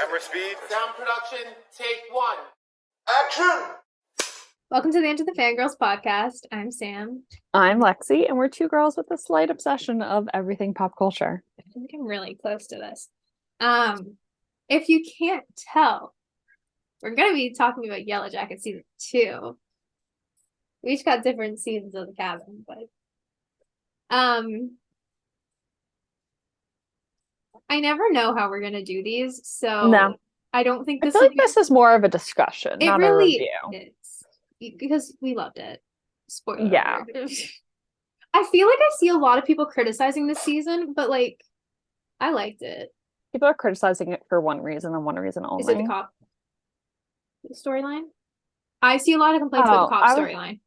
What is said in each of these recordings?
Camera speed. Sound production, take one. Action! Welcome to the Enter The Fangirls podcast. I'm Sam. I'm Lexie, and we're two girls with a slight obsession of everything pop culture. I think I'm really close to this. If you can't tell, we're going to be talking about Yellowjackets season 2. We each got different seasons of the cabin, but I never know how we're going to do these, so No. I don't think I this feel like this is more of a discussion, not a review. Is. Because we loved it. Spoiler Yeah. alert. I feel like I see a lot of people criticizing this season, but like, I liked it. People are criticizing it for one reason and one reason only. Is it the cop storyline? I see a lot of complaints about the cop storyline.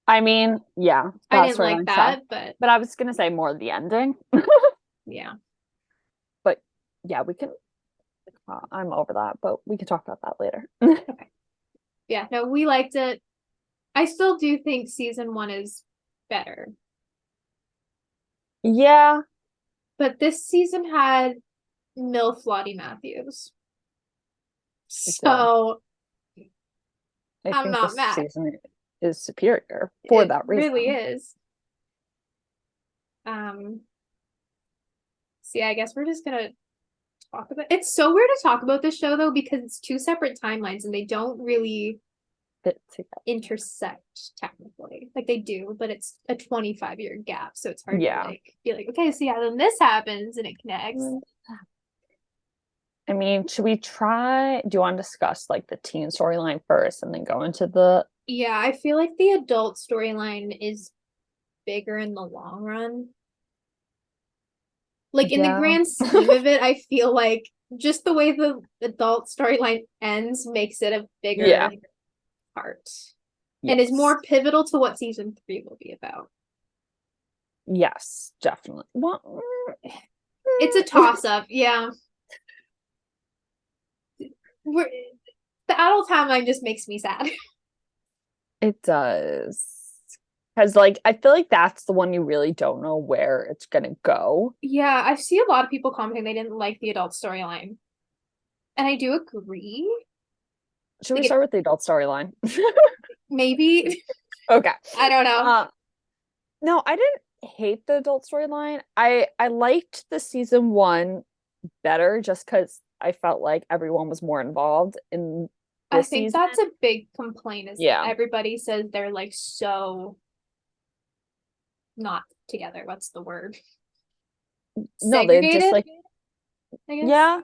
I mean, yeah. I didn't like that, but I was going to say more the ending. Yeah. But yeah, we can... I'm over that, but we can talk about that later. Okay. Yeah, no, we liked it. I still do think season 1 is better. Yeah. But this season had MILF Lottie Matthews. So I'm not mad. Season is superior for that reason. It really is. So yeah, I guess we're just gonna talk about it's so weird to talk about this show though, because it's two separate timelines and they don't really fit together. Intersect technically. Like they do, but it's a 25-year gap, so it's hard to like be like, okay, so yeah, then this happens and it connects. I mean, should we try? Do you want to discuss like the teen storyline first and then go into the... Yeah, I feel like the adult storyline is bigger in the long run. Like in the grand scheme of it, I feel like just the way the adult storyline ends makes it a bigger part. Yes. And is more pivotal to what season 3 will be about. Yes, definitely. Well, it's a toss-up, yeah. The adult timeline just makes me sad. It does. Because, like, I feel like that's the one you really don't know where it's gonna go. Yeah, I see a lot of people commenting they didn't like the adult storyline. And I do agree. Should we start with the adult storyline? Maybe. Okay. I don't know. No, I didn't hate the adult storyline. I liked the season 1 better just because I felt like everyone was more involved in this season. That's a big complaint is that everybody says they're like so not together. What's the word? No, they just like yeah.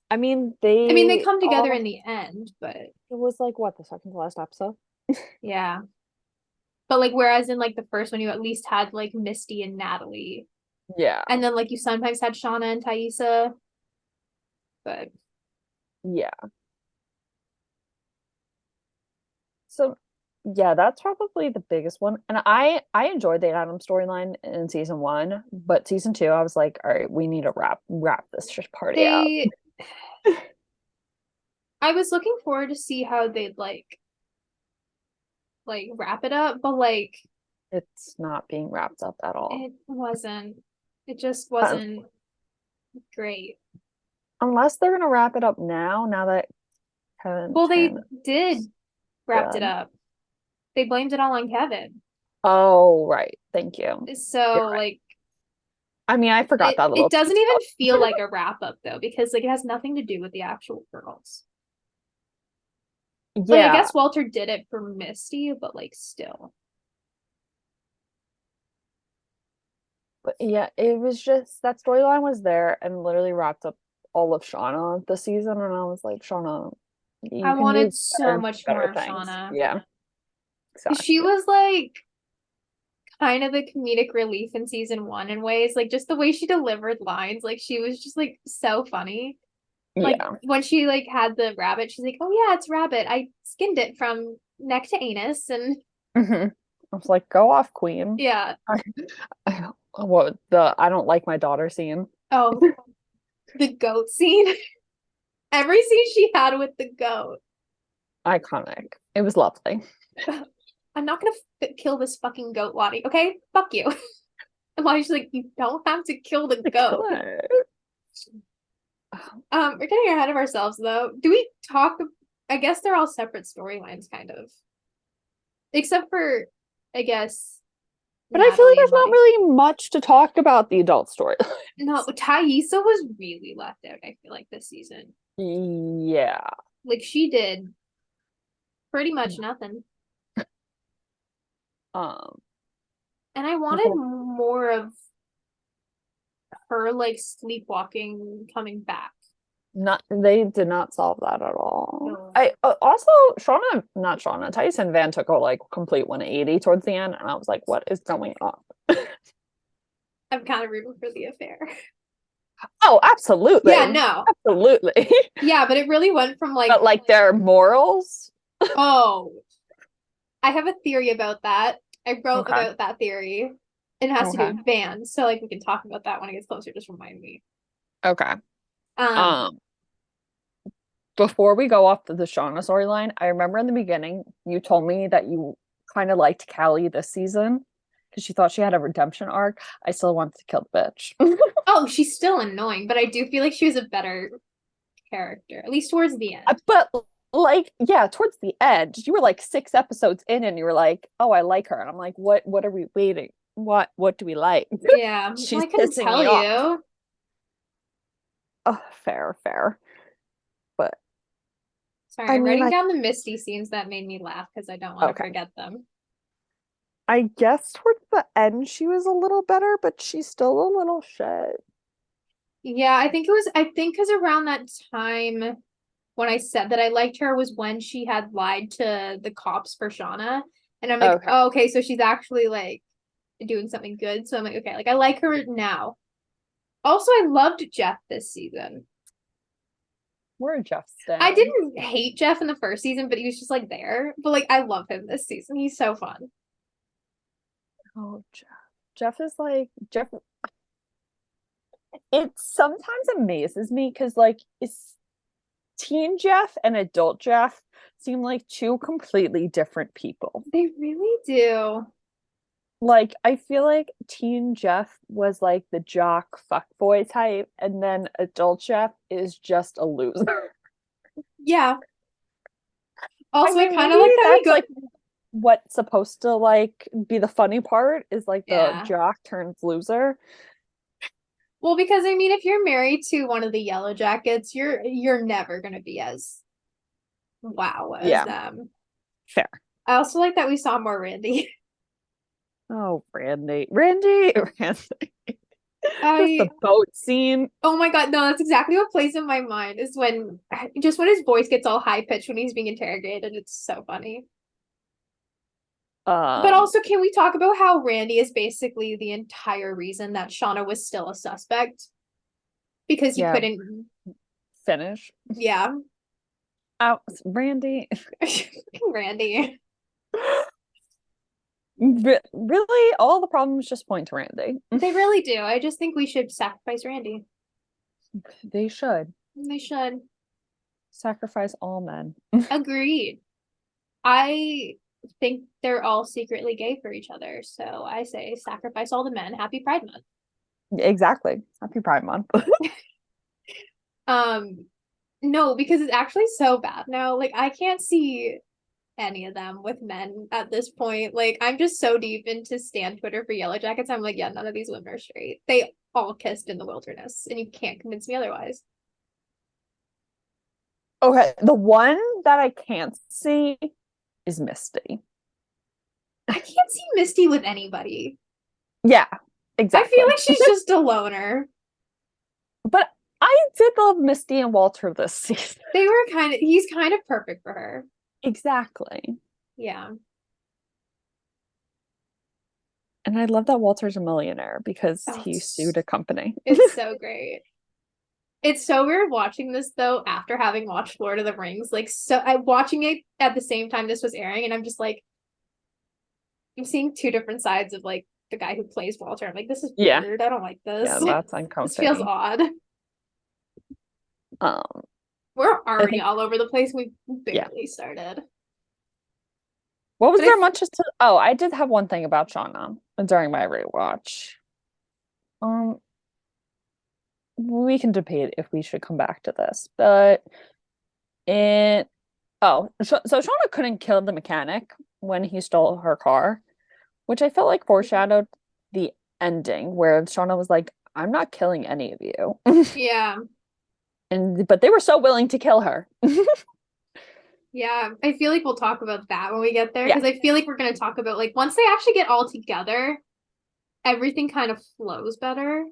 I mean they come together in the end, but it was like what, the second to last episode? Yeah. But like whereas in like the first one you at least had like Misty and Natalie. Yeah. And then like you sometimes had Shauna and Taissa. But yeah. So yeah, that's probably the biggest one. And I enjoyed the Adam storyline in season 1, but season 2 I was like, all right, we need to wrap this party up. I was looking forward to see how they'd like wrap it up, but like it's not being wrapped up at all. It wasn't. It just wasn't great. Unless they're gonna wrap it up now that Kevin. Well, they did wrap it up. They blamed it all on Kevin. Oh, right. Thank you. So right. I mean, I forgot that little. It doesn't even feel like a wrap up though, because like it has nothing to do with the actual girls. Yeah. Like, I guess Walter did it for Misty, but like still. But yeah, it was just that storyline was there and literally wrapped up all of Shauna this season, and I was like, Shauna, I wanted so much more of Shauna. Yeah. Exactly. She was like kind of the comedic relief in season 1 in ways, like just the way she delivered lines, like she was just like so funny. Like when she like had the rabbit, she's like, oh yeah, it's rabbit, I skinned it from neck to anus. And I was like, go off, queen. Yeah. I don't like my daughter scene. Oh, the goat scene. Every scene she had with the goat, iconic. It was lovely. I'm not gonna kill this fucking goat, Lottie. Okay, fuck you. And Lottie's like, you don't have to kill the goat. We're getting ahead of ourselves though. Do we talk? I guess they're all separate storylines, kind of. Except for, I guess, But I feel like Natalie and there's not Mike. really much to talk about the adult story. No, Thaisa was really left out, I feel like, this season. Yeah. Like, she did pretty much nothing. And I wanted more of her, like, sleepwalking coming back. They did not solve that at all. No. I also Tyson Van took a like complete 180 towards the end, and I was like, what is going on? I'm kind of rooting for the affair. Oh, absolutely. Yeah, no. Absolutely. Yeah, but it really went from like But like their morals. Oh. I have a theory about that. I wrote about that theory. It has to do with Van, so like we can talk about that when it gets closer. Just remind me. Okay. Before we go off to the Shauna storyline, I remember in the beginning you told me that you kind of liked Callie this season because she thought she had a redemption arc. I still wanted to kill the bitch. Oh, she's still annoying, but I do feel like she was a better character, at least towards the end. But like, yeah, towards the end, you were like 6 episodes in and you were like, oh, I like her. And I'm like, what are we waiting? What do we like? Yeah. She's well, I couldn't pissing tell me you. off. Oh, fair. But sorry, I'm writing down the Misty scenes that made me laugh because I don't want to forget them. I guess towards the end she was a little better, but she's still a little shit. Yeah, I think because around that time when I said that I liked her was when she had lied to the cops for Shauna. And I'm like, oh, okay, so she's actually like doing something good. So I'm like, okay, like I like her now. Also, I loved Jeff this season. We're Jeff's dad. I didn't hate Jeff in the first season, but he was just like there. But like I love him this season. He's so fun. Oh, Jeff is like Jeff. It sometimes amazes me because like it's teen Jeff and adult Jeff seem like two completely different people. They really do. Like I feel like teen Jeff was like the jock fuckboy type, and then adult Jeff is just a loser. Yeah. Also, I kind of maybe like that that's like what's supposed to like be the funny part is like the jock turns loser. Well, because I mean, if you're married to one of the Yellowjackets, you're never gonna be as wow as them. Fair. I also like that we saw more Randy. Oh, Randy. Just the boat scene. Oh my god, no, that's exactly what plays in my mind is when his voice gets all high pitched when he's being interrogated. It's so funny. But also, can we talk about how Randy is basically the entire reason that Shauna was still a suspect? Because he couldn't finish. Yeah. Randy. Randy. Really, all the problems just point to Randy. They really do. I just think we should sacrifice Randy. They should. They should. Sacrifice all men. Agreed. I think they're all secretly gay for each other. So I say sacrifice all the men. Happy Pride Month. Exactly. Happy Pride Month. No, because it's actually so bad now. Like I can't see any of them with men at this point. Like I'm just so deep into stan Twitter for Yellowjackets. I'm like, yeah, none of these women are straight. They all kissed in the wilderness, and you can't convince me otherwise. Okay, the one that I can't see is Misty. I can't see Misty with anybody. Yeah, exactly. I feel like she's just a loner. But I did love Misty and Walter this season. He's kind of perfect for her. Exactly. Yeah. And I love that Walter's a millionaire because he sued a company. It's so great. It's so weird watching this though after having watched Lord of the Rings. Like I'm watching it at the same time this was airing, and I'm just like, I'm seeing two different sides of like the guy who plays Walter. I'm like, this is weird. I don't like this. Yeah, that's uncomfortable. This feels odd. We're already all over the place. We barely started. What was there much to? Oh, I did have one thing about Shauna during my rewatch. we can debate if we should come back to this, but it so Shauna couldn't kill the mechanic when he stole her car, which I felt like foreshadowed the ending where Shauna was like, I'm not killing any of you. Yeah. But they were so willing to kill her. Yeah, I feel like we'll talk about that when we get there, Yeah. because I feel like we're going to talk about, like, once they actually get all together, everything kind of flows better.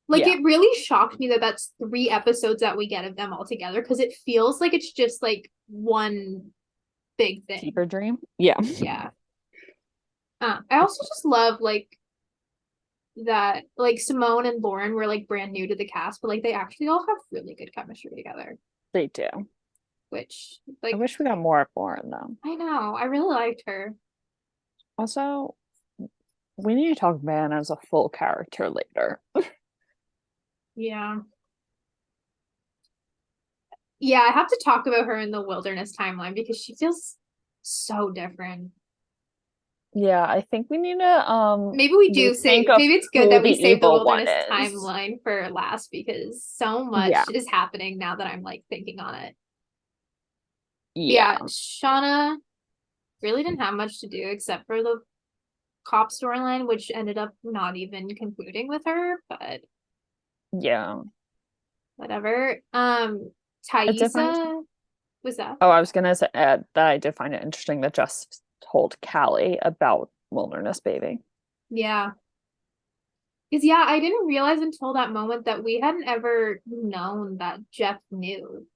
Like, Yeah. it really shocked me that that's 3 episodes that we get of them all together, because it feels like it's just, like, one big thing. Fever dream? Yeah. Yeah. I also just love, like, that, like, Simone and Lauren were, like, brand new to the cast, but, like, they actually all have really good chemistry together. They do. Which, like, I wish we got more of Lauren, though. I know. I really liked her. Also, we need to talk Van as a full character later. Yeah. Yeah, I have to talk about her in the wilderness timeline because she feels so different. Yeah, I think we need to maybe we do say think of maybe it's good who that we the save the evil one wilderness is. timeline for last, because so much Yeah. is happening now that I'm like thinking on it. Yeah. Shauna really didn't have much to do except for the cop storyline, which ended up not even concluding with her, but Yeah. whatever. I did find- Thaisa was that? Oh, I was gonna say that I did find it interesting that Jess told Callie about Wilderness Baby. Yeah. Because, yeah, I didn't realize until that moment that we hadn't ever known that Jeff knew.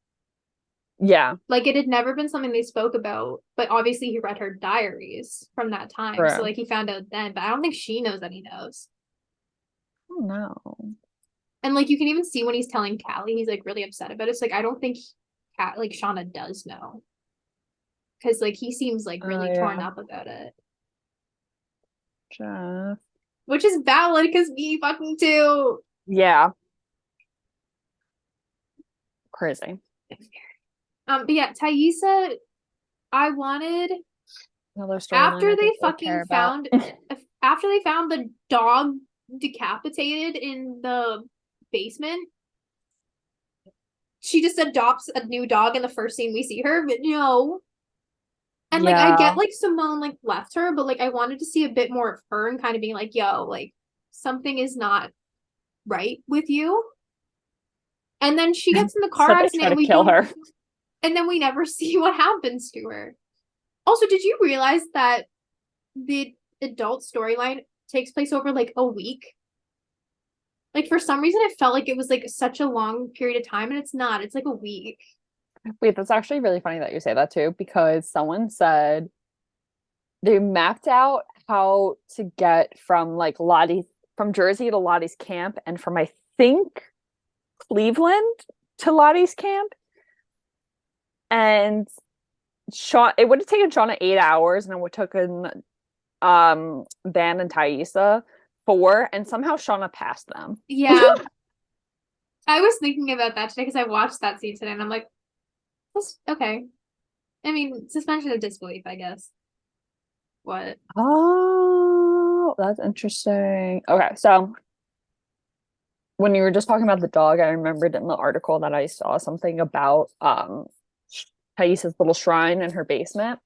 Yeah. Like, it had never been something they spoke about, but obviously he read her diaries from that time. True. So, like, he found out then, but I don't think she knows that he knows. Oh, no. And, like, you can even see when he's telling Callie, he's, like, really upset about it. So, like, I don't think, like, Shauna does know. Because, like, he seems, like, really torn up about it. Jeff. Which is valid, because me fucking too. Yeah. Crazy. But yeah, Thaisa, I wanted after they fucking found after they found the dog decapitated in the basement, she just adopts a new dog in the first scene we see her, but no. And like, I get like Simone like left her, but like I wanted to see a bit more of her and kind of being like, yo, like something is not right with you. And then she gets in the car accident and we kill her. And then we never see what happens to her. Also, did you realize that the adult storyline takes place over like a week? Like, for some reason, I felt like it was like such a long period of time, and it's not. It's like a week. Wait, that's actually really funny that you say that too, because someone said they mapped out how to get from like from Jersey to Lottie's camp, and from I think Cleveland to Lottie's camp. And it would have taken Shauna 8 hours, and it would have taken Van and Thaisa 4, and somehow Shauna passed them. Yeah. I was thinking about that today because I watched that scene today, and I'm like, that's okay. I mean, suspension of disbelief, I guess. What? Oh, that's interesting. Okay, so when you were just talking about the dog, I remembered in the article that I saw something about Thaisa's little shrine in her basement.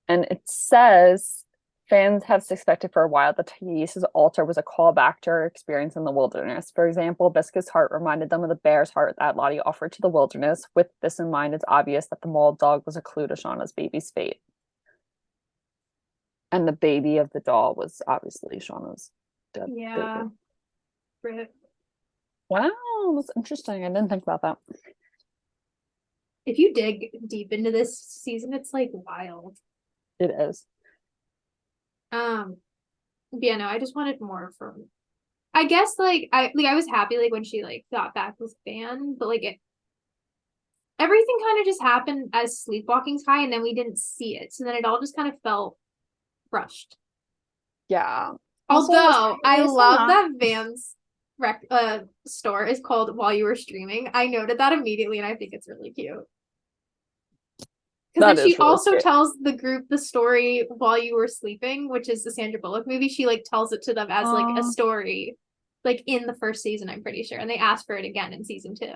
And it says fans have suspected for a while that Thaisa's altar was a callback to her experience in the wilderness. For example, Biscuit's heart reminded them of the bear's heart that Lottie offered to the wilderness. With this in mind, it's obvious that the mauled dog was a clue to Shauna's baby's fate. And the baby of the doll was obviously Shauna's dead baby. Rip. Wow, that's interesting. I didn't think about that. If you dig deep into this season, it's like wild. It is. Yeah, no, I just wanted more from. I guess I was happy like when she like got back with Van, but like everything kind of just happened as Sleepwalking's high, and then we didn't see it, so then it all just kind of felt rushed. Yeah. Although I love that Van's store is called While You Were Streaming. I noted that immediately, and I think it's really cute. Because then she also tells the group the story While You Were Sleeping, which is the Sandra Bullock movie. She like tells it to them as like a story. like in the first season, I'm pretty sure, and they asked for it again in season 2.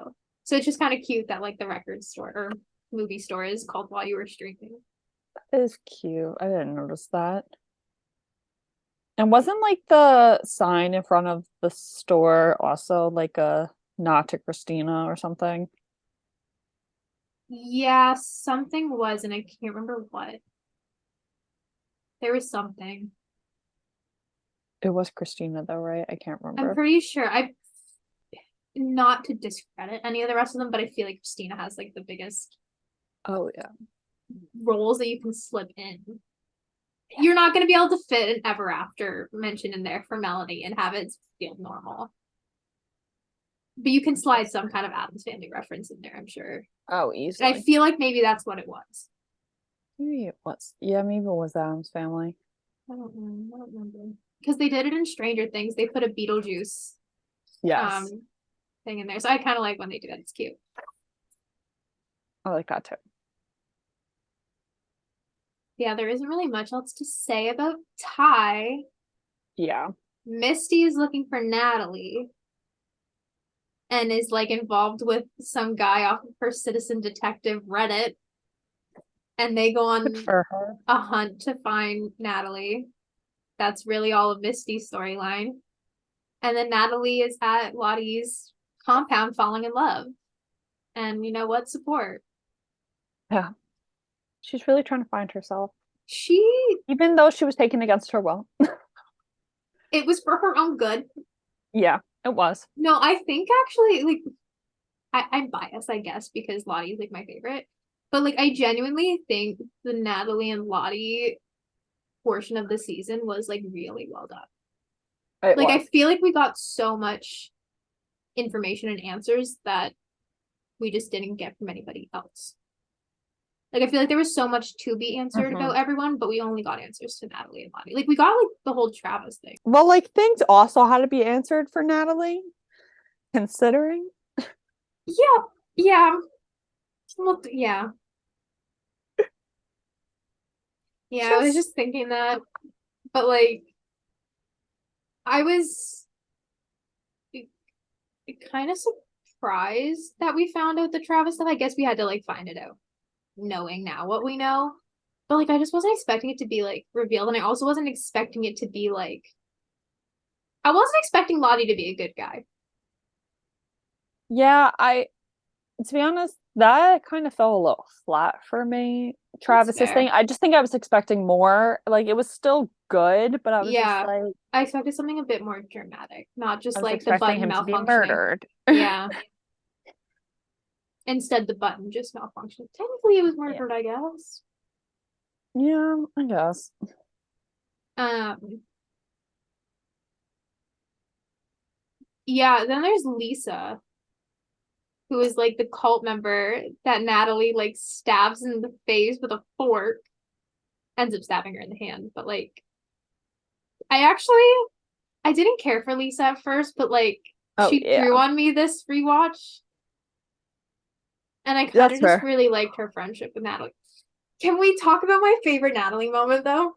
So it's just kind of cute that like the record store or movie store is called While You Were Streaming. That is cute. I didn't notice that. And wasn't like the sign in front of the store also like a nod to Christina or something? Yeah, something was, and I can't remember what. There was something. It was Christina though, right? I can't remember. I'm pretty sure. Not to discredit any of the rest of them, but I feel like Christina has like the biggest Oh yeah. roles that you can slip in. You're not going to be able to fit an Ever After mention in there for Melanie and have it feel normal. But you can slide some kind of Addams Family reference in there, I'm sure. Oh, easily. And I feel like maybe that's what it was. Maybe it was. Yeah, maybe it was Addams Family. I don't know. I don't remember. Because they did it in Stranger Things. They put a Beetlejuice thing in there. So I kind of like when they do that. It's cute. I like that too. Yeah, there isn't really much else to say about Ty. Yeah. Misty is looking for Natalie and is like involved with some guy off of her Citizen Detective Reddit. And they go on a hunt to find Natalie. That's really all of Misty's storyline. And then Natalie is at Lottie's compound falling in love. And you know what? Support. Yeah. She's really trying to find herself. Even though she was taken against her will. It was for her own good. Yeah, it was. No, I think actually, like, I'm biased, I guess, because Lottie's like my favorite. But like, I genuinely think the Natalie and Lottie portion of the season was like really well done. I feel like we got so much information and answers that we just didn't get from anybody else. Like, I feel like there was so much to be answered about everyone, but we only got answers to Natalie and Lottie. Like, we got, like, the whole Travis thing. Well, like, things also had to be answered for Natalie, considering. Yeah. Well, yeah. Yeah, I was just thinking that. But, like, I was kind of surprised that we found out the Travis stuff. I guess we had to, like, find it out, knowing now what we know. But like I just wasn't expecting it to be like revealed, and I also wasn't expecting it to be like I wasn't expecting Lottie to be a good guy. Yeah, to be honest, that kind of fell a little flat for me. Travis's thing. I just think I was expecting more. Like it was still good, but I was just like I expected something a bit more dramatic, not just like the button him malfunctioning. To be murdered. Yeah. Instead, the button just malfunctioned. Technically, it was murdered, I guess. Yeah, I guess. Yeah, then there's Lisa, who is like the cult member that Natalie like stabs in the face with a fork. Ends up stabbing her in the hand, but like I didn't care for Lisa at first, but like she grew on me this rewatch. And I kind of just really liked her friendship with Natalie. Can we talk about my favorite Natalie moment though?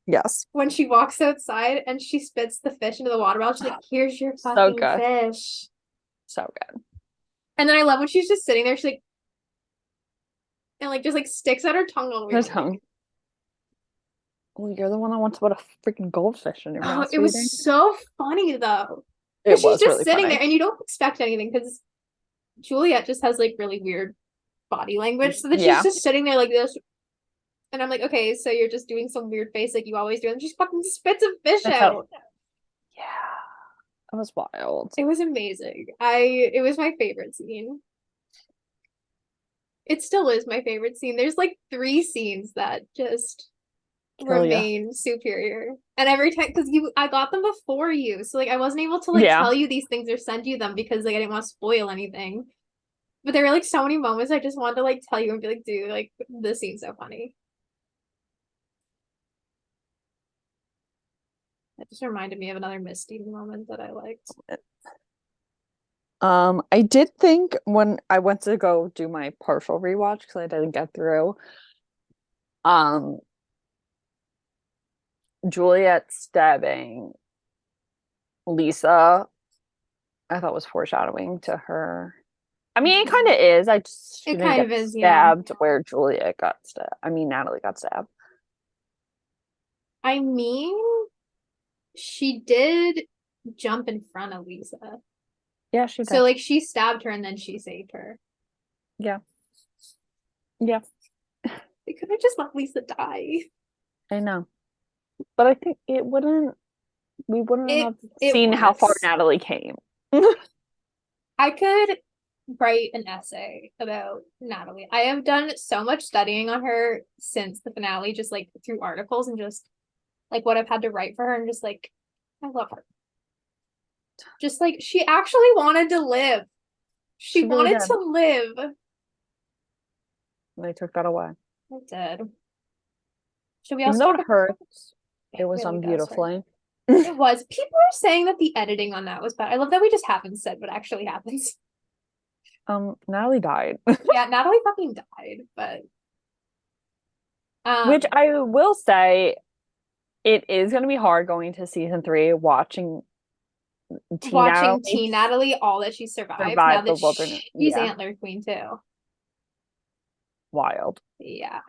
Yes. When she walks outside and she spits the fish into the water bottle. She's like, here's your fucking fish. So good. And then I love when she's just sitting there, she's like, and like just like sticks out her tongue all the way. Her tongue. Well, you're the one that wants to put a freaking goldfish in your mouth. It was so funny though. She's just really sitting funny there and you don't expect anything because Juliet just has like really weird body language. So that she's just sitting there like this. And I'm like, okay, so you're just doing some weird face like you always do. And she fucking spits a fish out. Yeah. It was wild. It was amazing. It was my favorite scene. It still is my favorite scene. There's like 3 scenes that just remain superior. And every time, because I got them before you. So like I wasn't able to like tell you these things or send you them because like I didn't want to spoil anything. But there were like so many moments I just wanted to like tell you and be like, dude, like this scene's so funny. It just reminded me of another Misty moment that I liked. I did think when I went to go do my partial rewatch because I didn't get through, Juliet stabbing Lisa I thought was foreshadowing to her. I mean, it kind of is. I just It didn't kind get of is, yeah. stabbed where Juliet got stabbed. I mean, Natalie got stabbed. I mean, she did jump in front of Lisa. Yeah, she did. So, like, she stabbed her and then she saved her. Yeah. Yeah. They could have just let Lisa die. I know. But I think we wouldn't have seen how far Natalie came. I could write an essay about Natalie. I have done so much studying on her since the finale, just like through articles and just like what I've had to write for her, and just like I love her. Just like she actually wanted to live. She really wanted to live. They took that away. It did. Should we also? Even though it hurts, it was really done beautifully. It was. People are saying that the editing on that was bad. I love that we just haven't said what actually happens. Natalie died. Yeah, Natalie fucking died, but which I will say, it is going to be hard going to season 3 watching Teen Natalie, all that she survived now that she's Antler Queen too. Wild. Yeah.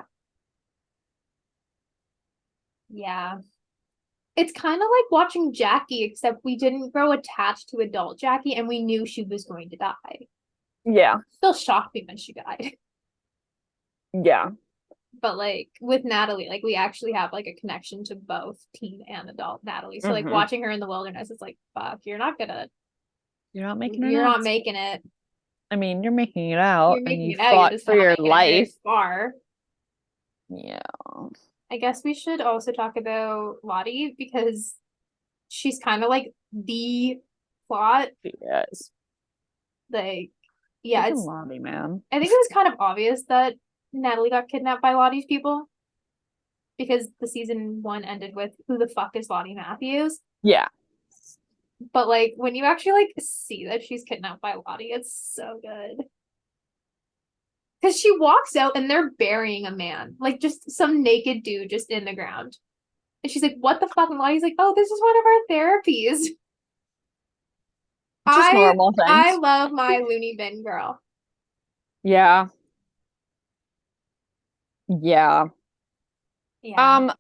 Yeah. It's kind of like watching Jackie, except we didn't grow attached to adult Jackie and we knew she was going to die. Yeah. Still shocked me when she died. Yeah. But like with Natalie, like we actually have like a connection to both teen and adult Natalie. So like watching her in the wilderness, it's like, fuck, you're not making it. I mean, you're making it out. You're making it out. Fought for your life. Far. Yeah. I guess we should also talk about Lottie because she's kind of like the plot. Yes. Like, yeah, it's Lottie, man. I think it was kind of obvious that Natalie got kidnapped by Lottie's people because the season 1 ended with who the fuck is Lottie Matthews? Yeah. But like when you actually like see that she's kidnapped by Lottie, it's so good. Because she walks out and they're burying a man, like just some naked dude just in the ground. And she's like, what the fuck? And Lottie's like, oh, this is one of our therapies. Just normal things. I love my loony bin girl. Yeah. Yeah. Yeah.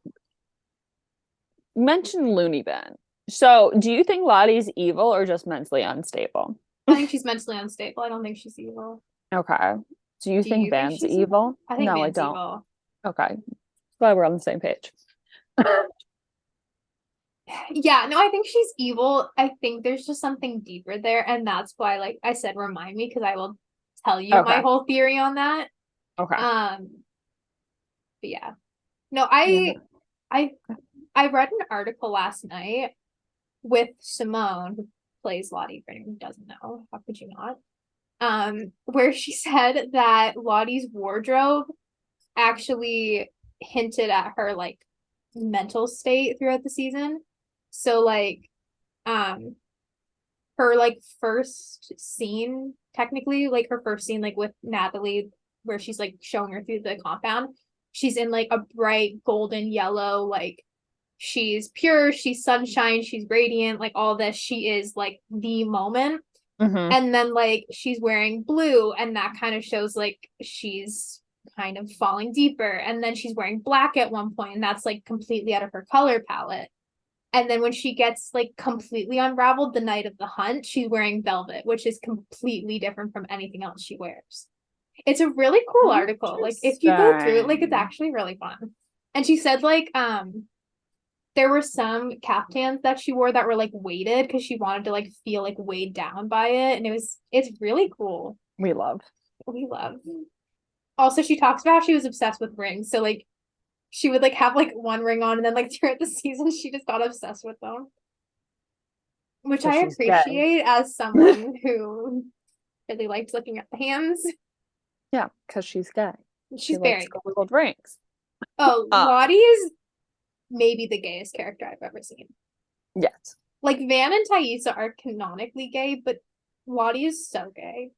Mention loony bin. So, do you think Lottie's evil or just mentally unstable? I think she's mentally unstable. I don't think she's evil. Okay. Do you think Van's evil? I think no, Van's I don't. Evil. Okay. Glad we're on the same page. Yeah, no, I think she's evil. I think there's just something deeper there, and that's why, like I said, remind me because I will tell you my whole theory on that. Okay. But yeah, no, I read an article last night with Simone, who plays Lottie. For anyone who doesn't know, how could you not? Where she said that Lottie's wardrobe actually hinted at her like mental state throughout the season. So like her like first scene, technically, like her first scene like with Natalie where she's like showing her through the compound, she's in like a bright golden yellow, like she's pure, she's sunshine, she's radiant, like all this, she is like the moment. And then like she's wearing blue and that kind of shows like she's kind of falling deeper, and then she's wearing black at one point and that's like completely out of her color palette. And then when she gets like completely unraveled the night of the hunt, she's wearing velvet, which is completely different from anything else she wears. It's a really cool article. Like if you go through it, like it's actually really fun. And she said like there were some caftans that she wore that were like weighted because she wanted to like feel like weighed down by it, and it's really cool. We love. Also, she talks about how she was obsessed with rings, so like she would like have like one ring on, and then like throughout the season she just got obsessed with them, which I appreciate as someone who really liked looking at the hands. Yeah, because she's gay. She's very gold rings. Oh, Lottie is maybe the gayest character I've ever seen. Yes. Like Van and Thaisa are canonically gay, but Lottie is so gay.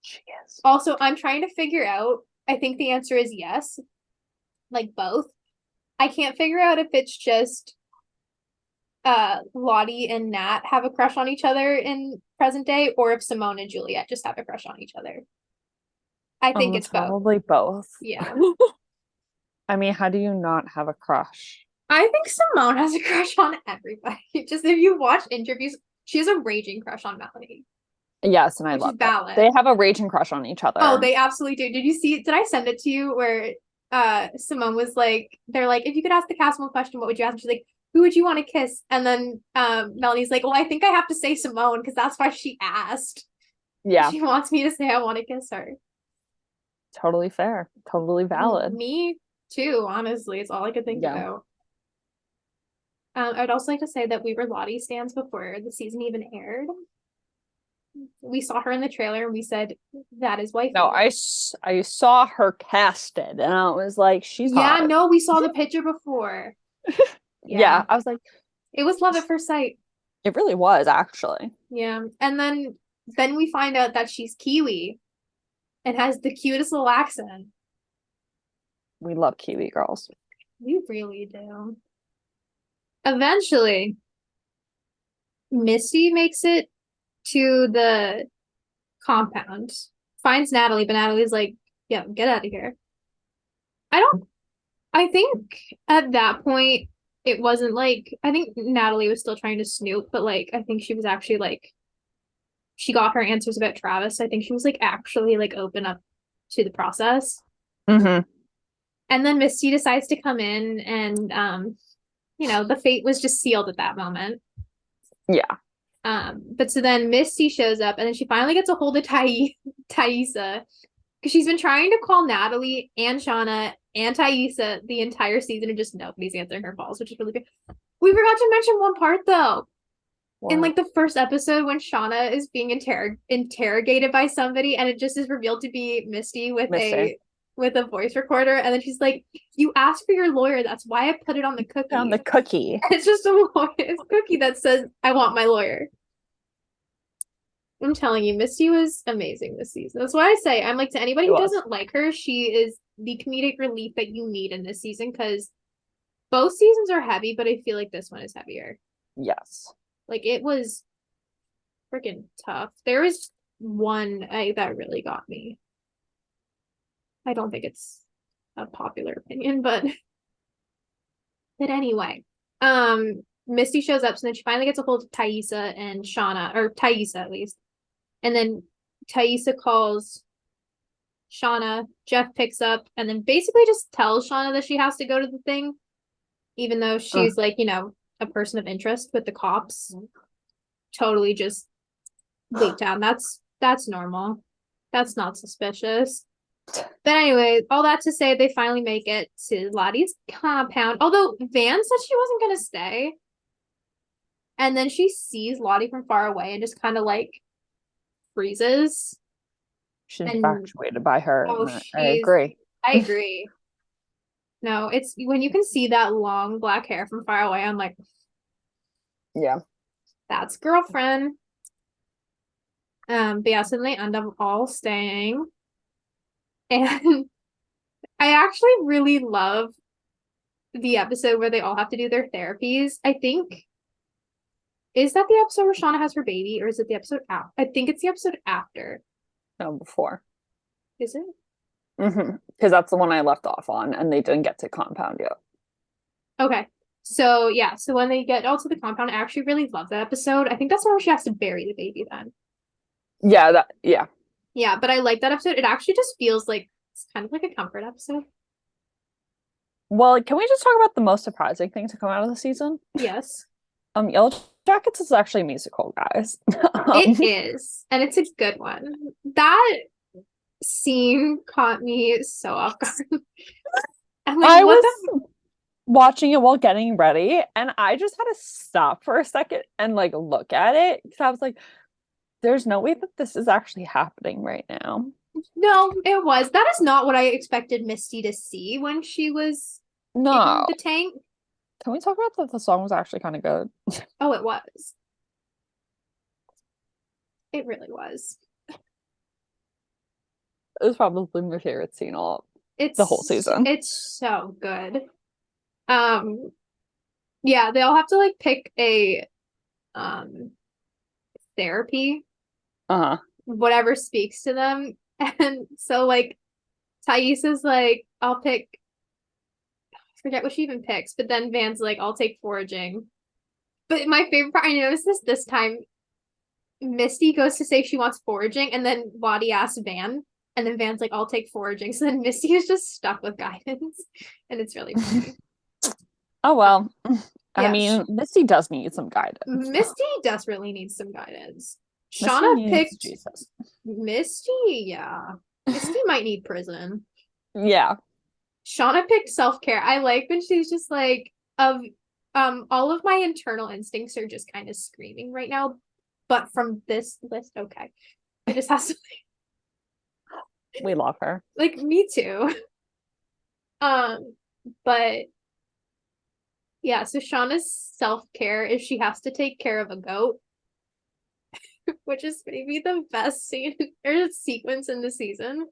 She is. Also, I'm trying to figure out, I think the answer is yes. Like both. I can't figure out if it's just Lottie and Nat have a crush on each other in present day, or if Simone and Juliet just have a crush on each other. I think it's both. Probably both. Yeah. I mean, how do you not have a crush? I think Simone has a crush on everybody. Just if you watch interviews, she has a raging crush on Melanie. Yes, and I Which love is that. valid. They have a raging crush on each other. Oh, they absolutely do. Did you see it? Did I send it to you where Simone was like, they're like, if you could ask the cast one question, what would you ask? And she's like, who would you want to kiss? And then Melanie's like, well, I think I have to say Simone because that's why she asked. Yeah. She wants me to say I want to kiss her. Totally fair. Totally valid. Me too, honestly. It's all I could think about. I'd also like to say that we were Lottie stans before the season even aired. We saw her in the trailer and we said, that is wifey. No, I saw her casted and I was like, she's hot. No, we saw the picture before. Yeah, I was like, it was love at first sight. It really was, actually. Yeah, and then we find out that she's Kiwi and has the cutest little accent. We love Kiwi girls. We really do. Eventually, Misty makes it to the compound, finds Natalie, but Natalie's like, yeah, get out of here. I think at that point, it wasn't like, I think Natalie was still trying to snoop, but like, I think she was actually like, she got her answers about Travis. I think she was like actually like open up to the process. Mm-hmm. And then Misty decides to come in and, the fate was just sealed at that moment. Yeah. But so then Misty shows up and then she finally gets a hold of Thaisa because she's been trying to call Natalie and Shauna and Thaisa the entire season and just nobody's answering her calls, which is really good. We forgot to mention one part though. What? In like the first episode when Shauna is being interrogated by somebody and it just is revealed to be Misty with a voice recorder, and then she's like, you asked for your lawyer, that's why I put it on the cookie. On the cookie. And it's just a cookie that says, I want my lawyer. I'm telling you, Misty was amazing this season. That's why I say, I'm like, to anybody who doesn't like her, she is the comedic relief that you need in this season, because both seasons are heavy, but I feel like this one is heavier. Yes. Like, it was freaking tough. There was one that really got me. I don't think it's a popular opinion, but anyway. Misty shows up, so then she finally gets a hold of Thaisa and Shauna, or Thaisa at least. And then Thaisa calls Shauna, Jeff picks up, and then basically just tells Shauna that she has to go to the thing, even though she's like, a person of interest with the cops. Totally just leap down. That's normal. That's not suspicious. But anyway, all that to say, they finally make it to Lottie's compound. Although Van said she wasn't going to stay. And then she sees Lottie from far away and just kind of like freezes. She's infatuated by her. Oh, I agree. I agree. No, it's when you can see that long black hair from far away, I'm like, yeah, that's girlfriend. But yeah, so they end up all staying. And I actually really love the episode where they all have to do their therapies. I think, is that the episode where Shauna has her baby, or is it the episode after? I think it's the episode after. No, before. Is it? Mm-hmm. Because that's the one I left off on, and they didn't get to compound yet. Okay. So, yeah. So when they get all to the compound, I actually really love that episode. I think that's the one where she has to bury the baby then. Yeah, Yeah, but I like that episode. It actually just feels like it's kind of like a comfort episode. Well, can we just talk about the most surprising thing to come out of the season? Yes. Yellowjackets is actually a musical, guys. It is, and it's a good one. That scene caught me so off guard. I'm like, I was watching it while getting ready, and I just had to stop for a second and like look at it because I was like, there's no way that this is actually happening right now. No, it was. That is not what I expected Misty to see when she was in the tank. Can we talk about that the song was actually kind of good? Oh, it was. It really was. It was probably my favorite scene the whole season. It's so good. Yeah, they all have to like pick a therapy, whatever speaks to them. And so like Thais is like, I'll pick, I forget what she even picks, but then Van's like, I'll take foraging. But my favorite part, I noticed this time, Misty goes to say she wants foraging, and then Lottie asks Van, and then Van's like, I'll take foraging. So then Misty is just stuck with guidance, and it's really funny. Oh, well. I Yeah, mean, Misty does need some guidance. Misty desperately needs some guidance. Misty Shauna needs picked Jesus. Misty, yeah. Misty might need prison. Yeah. Shauna picked self-care. I like when she's just like, all of my internal instincts are just kind of screaming right now. But from this list, okay. It just has to We love her. like me too. But yeah, so Shauna's self-care is she has to take care of a goat, which is maybe the best scene or sequence in the season.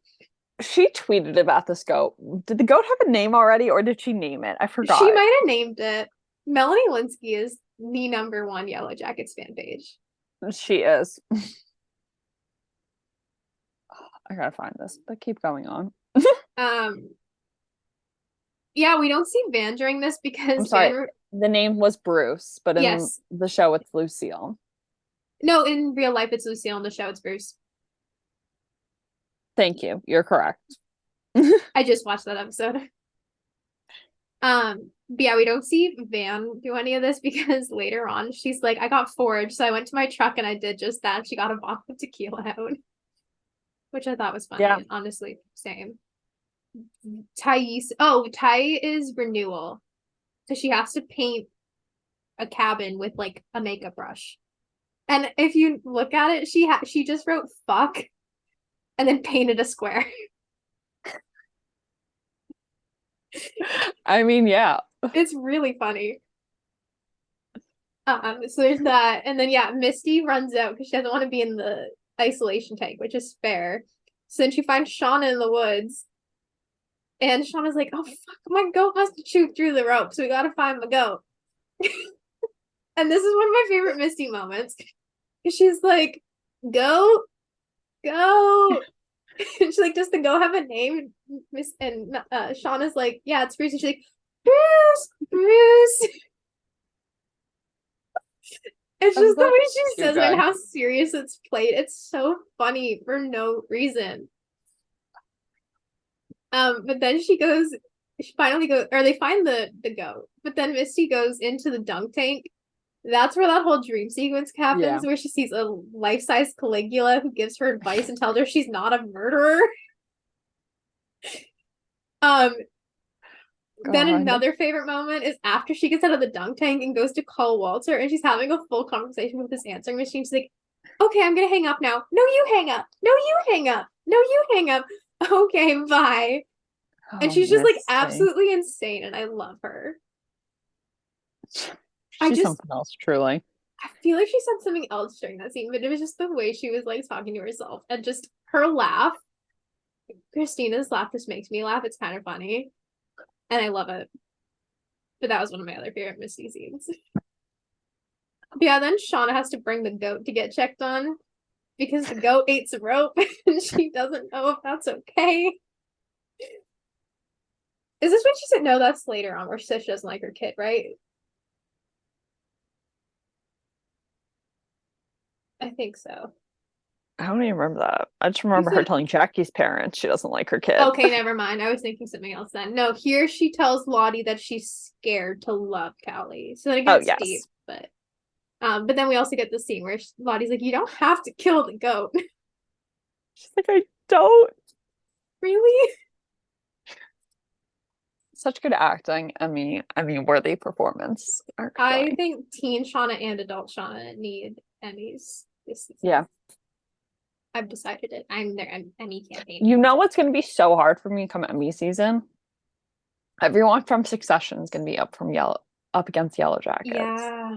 She tweeted about this goat. Did the goat have a name already, or did she name it? I forgot. She might have named it. Melanie Linsky is the #1 Yellowjackets fan page. She is. I gotta find this, but keep going on. Yeah, we don't see Van during this because I'm sorry. The name was Bruce, but in the show it's Lucille. No, in real life it's Lucille. In the show it's Bruce. Thank you. You're correct. I just watched that episode. But yeah, we don't see Van do any of this because later on she's like, I got foraged, so I went to my truck and I did just that. She got a bottle of tequila out, which I thought was funny. Yeah. Honestly, same. Thais, Ty is renewal, so she has to paint a cabin with like a makeup brush. And if you look at it, she just wrote fuck and then painted a square. I mean, yeah. It's really funny. So there's that. And then yeah, Misty runs out because she doesn't want to be in the isolation tank, which is fair. So then she finds Shauna in the woods. And Shauna's like, oh fuck, my goat must have chewed through the rope, so we gotta find the goat. And this is one of my favorite Misty moments. She's like, goat, goat. And she's like, does the goat have a name? And Shauna's like, yeah, it's Bruce. And she's like, Bruce, Bruce. It's just the way she says it and how serious it's played. It's so funny for no reason. But then she finally goes, or they find the goat. But then Misty goes into the dunk tank. That's where that whole dream sequence happens, where she sees a life-size Caligula who gives her advice and tells her she's not a murderer. Then another favorite moment is after she gets out of the dunk tank and goes to call Walter, and she's having a full conversation with this answering machine. She's like, okay, I'm gonna hang up now. No, you hang up. No, you hang up. No, you hang up. Okay, bye. And she's just like absolutely insane, and I love her. She's something else, truly. I feel like she said something else during that scene, but it was just the way she was like talking to herself and just her laugh. Christina's laugh just makes me laugh. It's kind of funny. And I love it. But that was one of my other favorite Misty scenes. But yeah, then Shauna has to bring the goat to get checked on because the goat ate some rope and she doesn't know if that's okay. Is this when she said no? That's later on where she says she doesn't like her kid, right? I think so. I don't even remember that. I just remember her telling Jackie's parents she doesn't like her kid. Okay, never mind. I was thinking something else then. No, here she tells Lottie that she's scared to love Callie. So then it gets deep, but then we also get the scene where Lottie's like, you don't have to kill the goat. She's like, I don't. Really? Such good acting. I mean, worthy performance. I think teen Shauna and adult Shauna need Emmys this season. Yeah. I've decided it. I'm their Emmy campaign. You know what's going to be so hard for me come Emmy season? Everyone from Succession is going to be up against Yellowjackets. Yeah.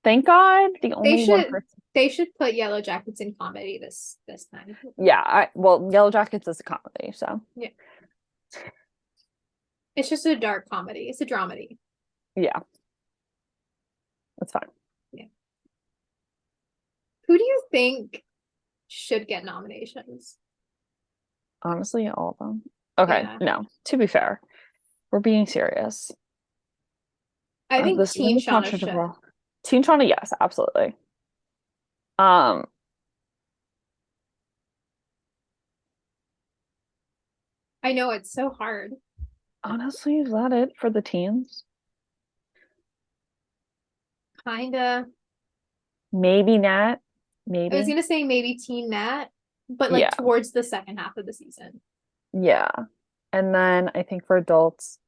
Thank God. The only one person. They should put Yellowjackets in comedy this time. Yeah. Yellowjackets is a comedy, so. Yeah. It's just a dark comedy. It's a dramedy. Yeah. It's fine. Yeah. Who do you think should get nominations? Honestly, all of them. Okay, no. To be fair, we're being serious. I think Teen Shauna should. Teen Shauna, yes, absolutely. I know it's so hard. Honestly, is that it for the teens? Kinda. Maybe Nat. Maybe. I was gonna say maybe Teen Nat, but like towards the second half of the season. Yeah. And then I think for adults,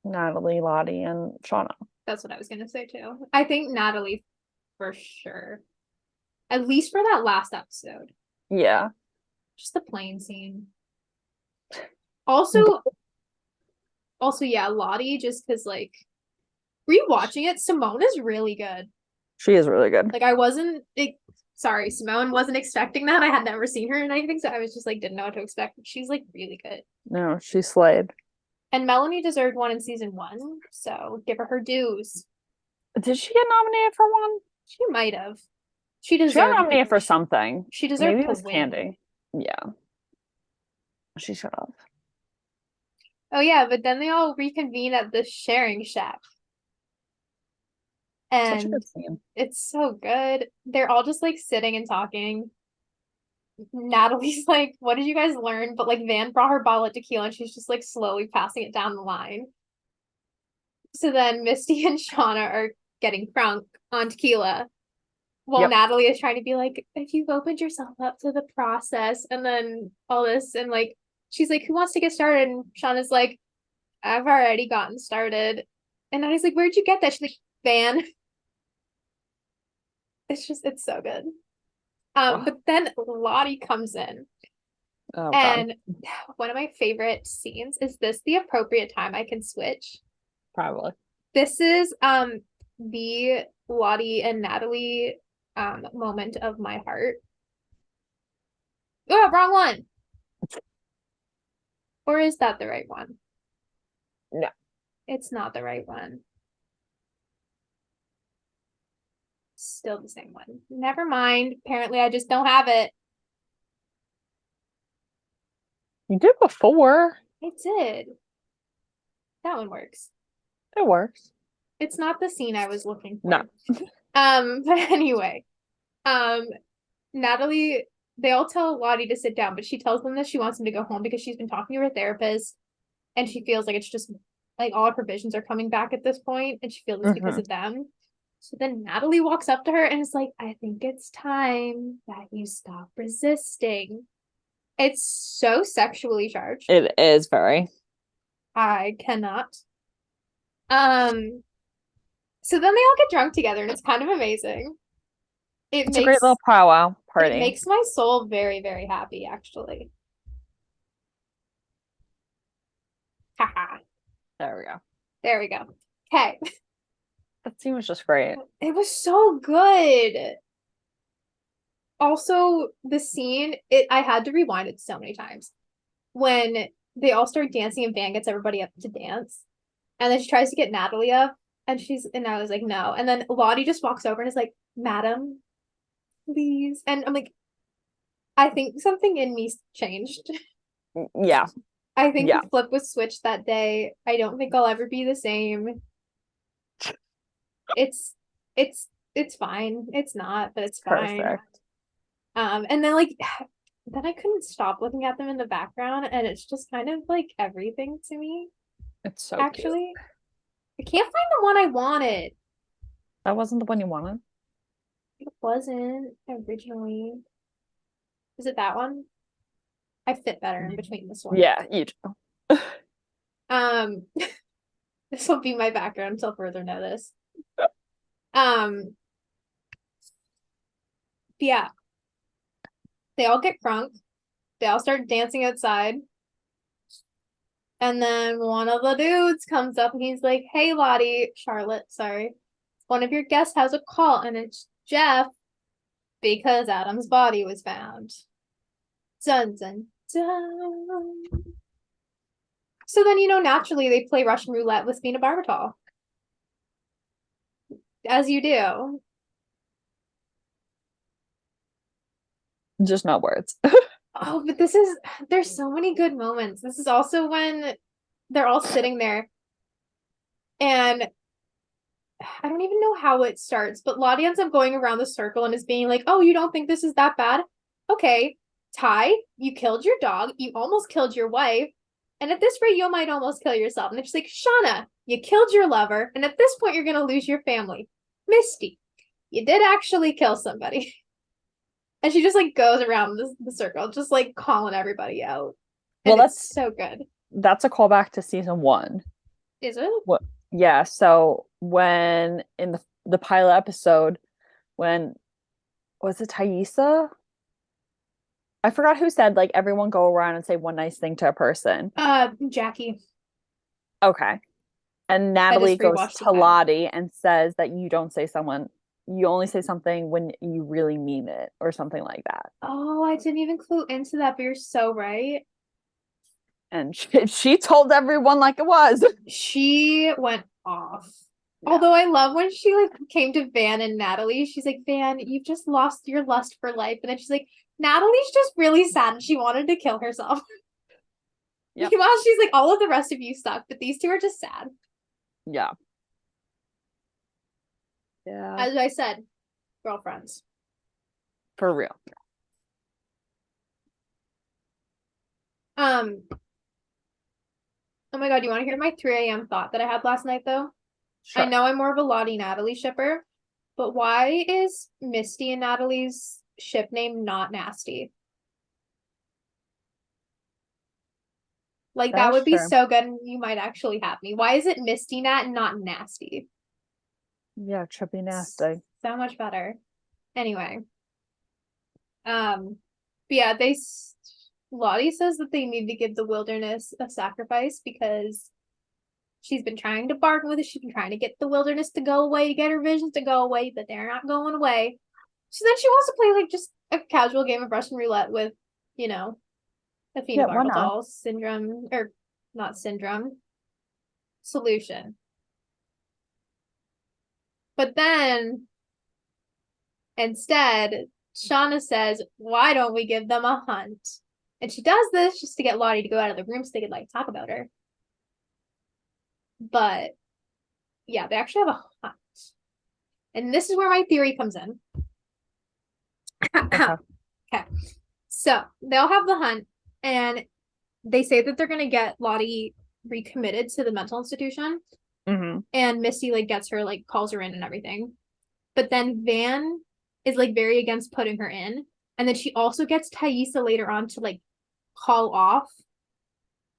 Natalie, Lottie, and Shauna. That's what I was gonna say too. I think Natalie for sure. At least for that last episode. Yeah. Just the plane scene. Also, yeah, Lottie, just because like rewatching it, Simone is really good. She is really good. Like sorry, Simone wasn't expecting that. I had never seen her in anything, so I was just like didn't know what to expect. But she's like really good. No, she slayed. And Melanie deserved one in season 1, so give her dues. Did she get nominated for one? She might have. She deserved. She got nominated for something. She deserved. Maybe it was Candy. Yeah. She should have. Oh yeah, but then they all reconvene at the sharing shack. And such a good scene. It's so good. They're all just like sitting and talking. Natalie's like, what did you guys learn? But like Van brought her bottle of tequila and she's just like slowly passing it down the line. So then Misty and Shauna are getting crunk on tequila. While Natalie is trying to be like, if you've opened yourself up to the process and then all this, and like she's like, who wants to get started? And Shauna's like, I've already gotten started. And Natalie's like, where'd you get that? She's like, Van. It's so good. But then Lottie comes in. Oh, and one of my favorite scenes is this the appropriate time I can switch? Probably. This is the Lottie and Natalie moment of my heart. Oh, wrong one. Or is that the right one? No. It's not the right one. Still the same one. Never mind. Apparently I just don't have it. You did before. I did. That one works. It works. It's not the scene I was looking for. No. But anyway. Natalie, they all tell Lottie to sit down, but she tells them that she wants them to go home because she's been talking to her therapist and she feels like it's just like all of her visions are coming back at this point and she feels it's because of them. So then Natalie walks up to her and is like, I think it's time that you stop resisting. It's so sexually charged. It is very. I cannot. So then they all get drunk together and it's kind of amazing. It's a great little powwow party. It makes my soul very, very happy, actually. Haha. There we go. There we go. Okay. That scene was just great. It was so good. Also, the scene, I had to rewind it so many times. When they all start dancing and Van gets everybody up to dance. And then she tries to get Natalie up. And I was like, no. And then Lottie just walks over and is like, Madam, please. And I'm like, I think something in me changed. Yeah. I think the flip was switched that day. I don't think I'll ever be the same. It's fine. It's not, but it's fine. Perfect. And then then I couldn't stop looking at them in the background, and it's just kind of like everything to me. It's so actually cute. I can't find the one I wanted. That wasn't the one you wanted? It wasn't originally. Is it that one? I fit better in between this one. Yeah, you do. This will be my background until further notice. Yeah. They all get crunk. They all start dancing outside. And then one of the dudes comes up and he's like, hey, Charlotte, sorry. One of your guests has a call and it's Jeff because Adam's body was found. Dun, dun, dun. So then, naturally they play Russian roulette with Mina Barbital. As you do. Just not words. Oh, but there's so many good moments. This is also when they're all sitting there and I don't even know how it starts, but Lottie ends up going around the circle and is being like, oh, you don't think this is that bad? Okay, Ty, you killed your dog, you almost killed your wife, and at this rate, you might almost kill yourself. And she's like, Shauna, you killed your lover, and at this point, you're gonna lose your family. Misty, you did actually kill somebody. And she just like goes around the circle, just like calling everybody out. And Well, it's so good. That's a callback to season 1. Is it? What? Yeah. So when in the pilot episode, when was it Thaisa? I forgot who said like everyone go around and say one nice thing to a person. Jackie. Okay. And Natalie goes to Lottie and says that you only say something when you really mean it or something like that. Oh, I didn't even clue into that, but you're so right. And she told everyone like it was. She went off. Yeah. Although I love when she like came to Van and Natalie, she's like, Van, you've just lost your lust for life. And then she's like, Natalie's just really sad and she wanted to kill herself. Yep. Meanwhile, she's like, all of the rest of you suck, but these two are just sad. Yeah. Yeah. As I said, girlfriends. For real. Oh my god, do you want to hear my 3 a.m. thought that I had last night though? Sure. I know I'm more of a Lottie Natalie shipper, but why is Misty and Natalie's ship name not Nasty? Like that would be so good and you might actually have me. Why is it Misty Nat and not Nasty? Yeah, it should be Nasty. So much better. Anyway. But yeah, Lottie says that they need to give the wilderness a sacrifice because she's been trying to bargain with it. She's been trying to get the wilderness to go away, to get her visions to go away, but they're not going away. So then she wants to play like just a casual game of Russian roulette with, you know, the phenobarbital syndrome, or not syndrome, solution. But then instead, Shauna says, why don't we give them a hunt? And she does this just to get Lottie to go out of the room so they could like talk about her. But yeah, they actually have a hunt. And this is where my theory comes in. Okay. So they'll have the hunt and they say that they're going to get Lottie recommitted to the mental institution. Mm-hmm. And Misty like gets her, like calls her in and everything. But then Van is like very against putting her in. And then she also gets Thaisa later on to like call off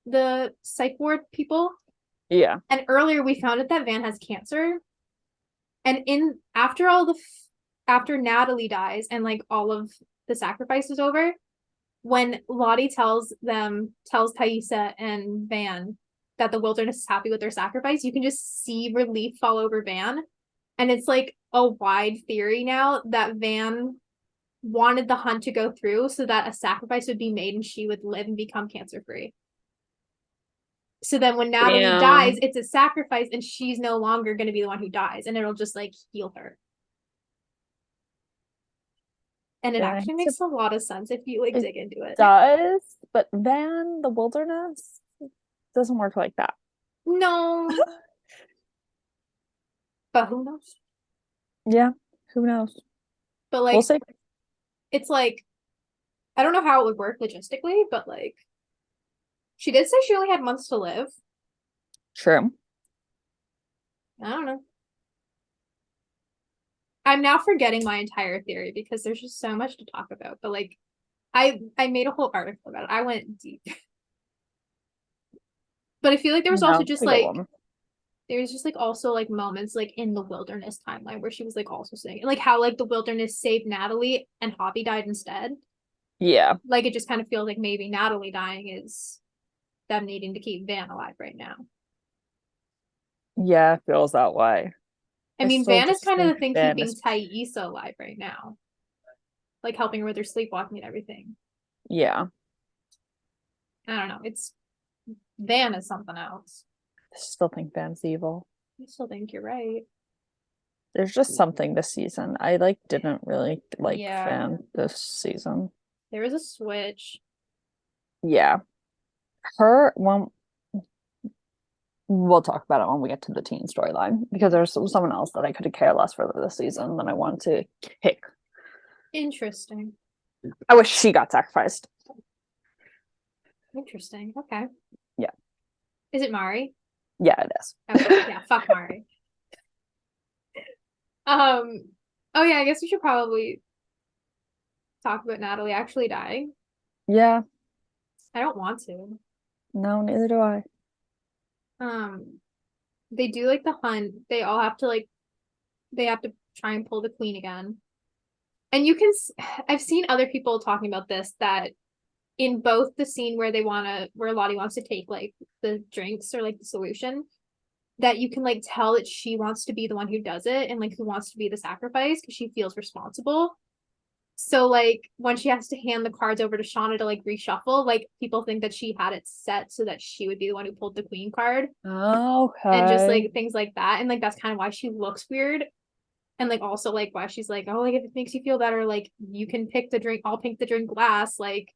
the psych ward people. Yeah. And earlier we found out that Van has cancer. And after Natalie dies and like all of the sacrifice is over, when Lottie tells Thaisa and Van that the wilderness is happy with their sacrifice, you can just see relief fall over Van. And it's like a wide theory now that Van wanted the hunt to go through so that a sacrifice would be made and she would live and become cancer-free. So then when Natalie dies, it's a sacrifice and she's no longer going to be the one who dies and it'll just like heal her. And it actually makes a lot of sense if you like dig into it. It does, but Van, the wilderness, doesn't work like that. No. But who knows? Yeah, who knows? But like, we'll see. It's like, I don't know how it would work logistically, but like, she did say she only had months to live. True. I don't know. I'm now forgetting my entire theory because there's just so much to talk about. But like, I made a whole article about it. I went deep. But I feel like there was also just like, there's just like also like moments like in the wilderness timeline where she was like also saying like how like the wilderness saved Natalie and Hobby died instead. Yeah. Like it just kind of feels like maybe Natalie dying is them needing to keep Van alive right now. Yeah, it feels that way. I mean, Van is kind of the thing keeping Thaisa alive right now. Like helping her with her sleepwalking and everything. Yeah. I don't know. Van is something else. I still think Van's evil. I still think you're right. There's just something this season. I didn't really fan this season. There was a switch. Yeah. Her one, we'll talk about it when we get to the teen storyline, because there's someone else that I could care less for this season than I want to kick. Interesting. I wish she got sacrificed. Interesting. Okay. Yeah. Is it Mari? Yeah, it is. Okay. Yeah, fuck Mari. Oh yeah, I guess we should probably talk about Natalie actually dying. Yeah. I don't want to. No, neither do I. They do like the hunt. They all have to they have to try and pull the queen again. And I've seen other people talking about this, that in both the scene where where Lottie wants to take like the drinks or like the solution, that you can like tell that she wants to be the one who does it and like who wants to be the sacrifice because she feels responsible. So like when she has to hand the cards over to Shauna to like reshuffle, like people think that she had it set so that she would be the one who pulled the queen card. Okay. And just like things like that. And like that's kind of why she looks weird. And like also like why she's like, oh, like if it makes you feel better, like you can pick the drink, I'll pick the drink glass, like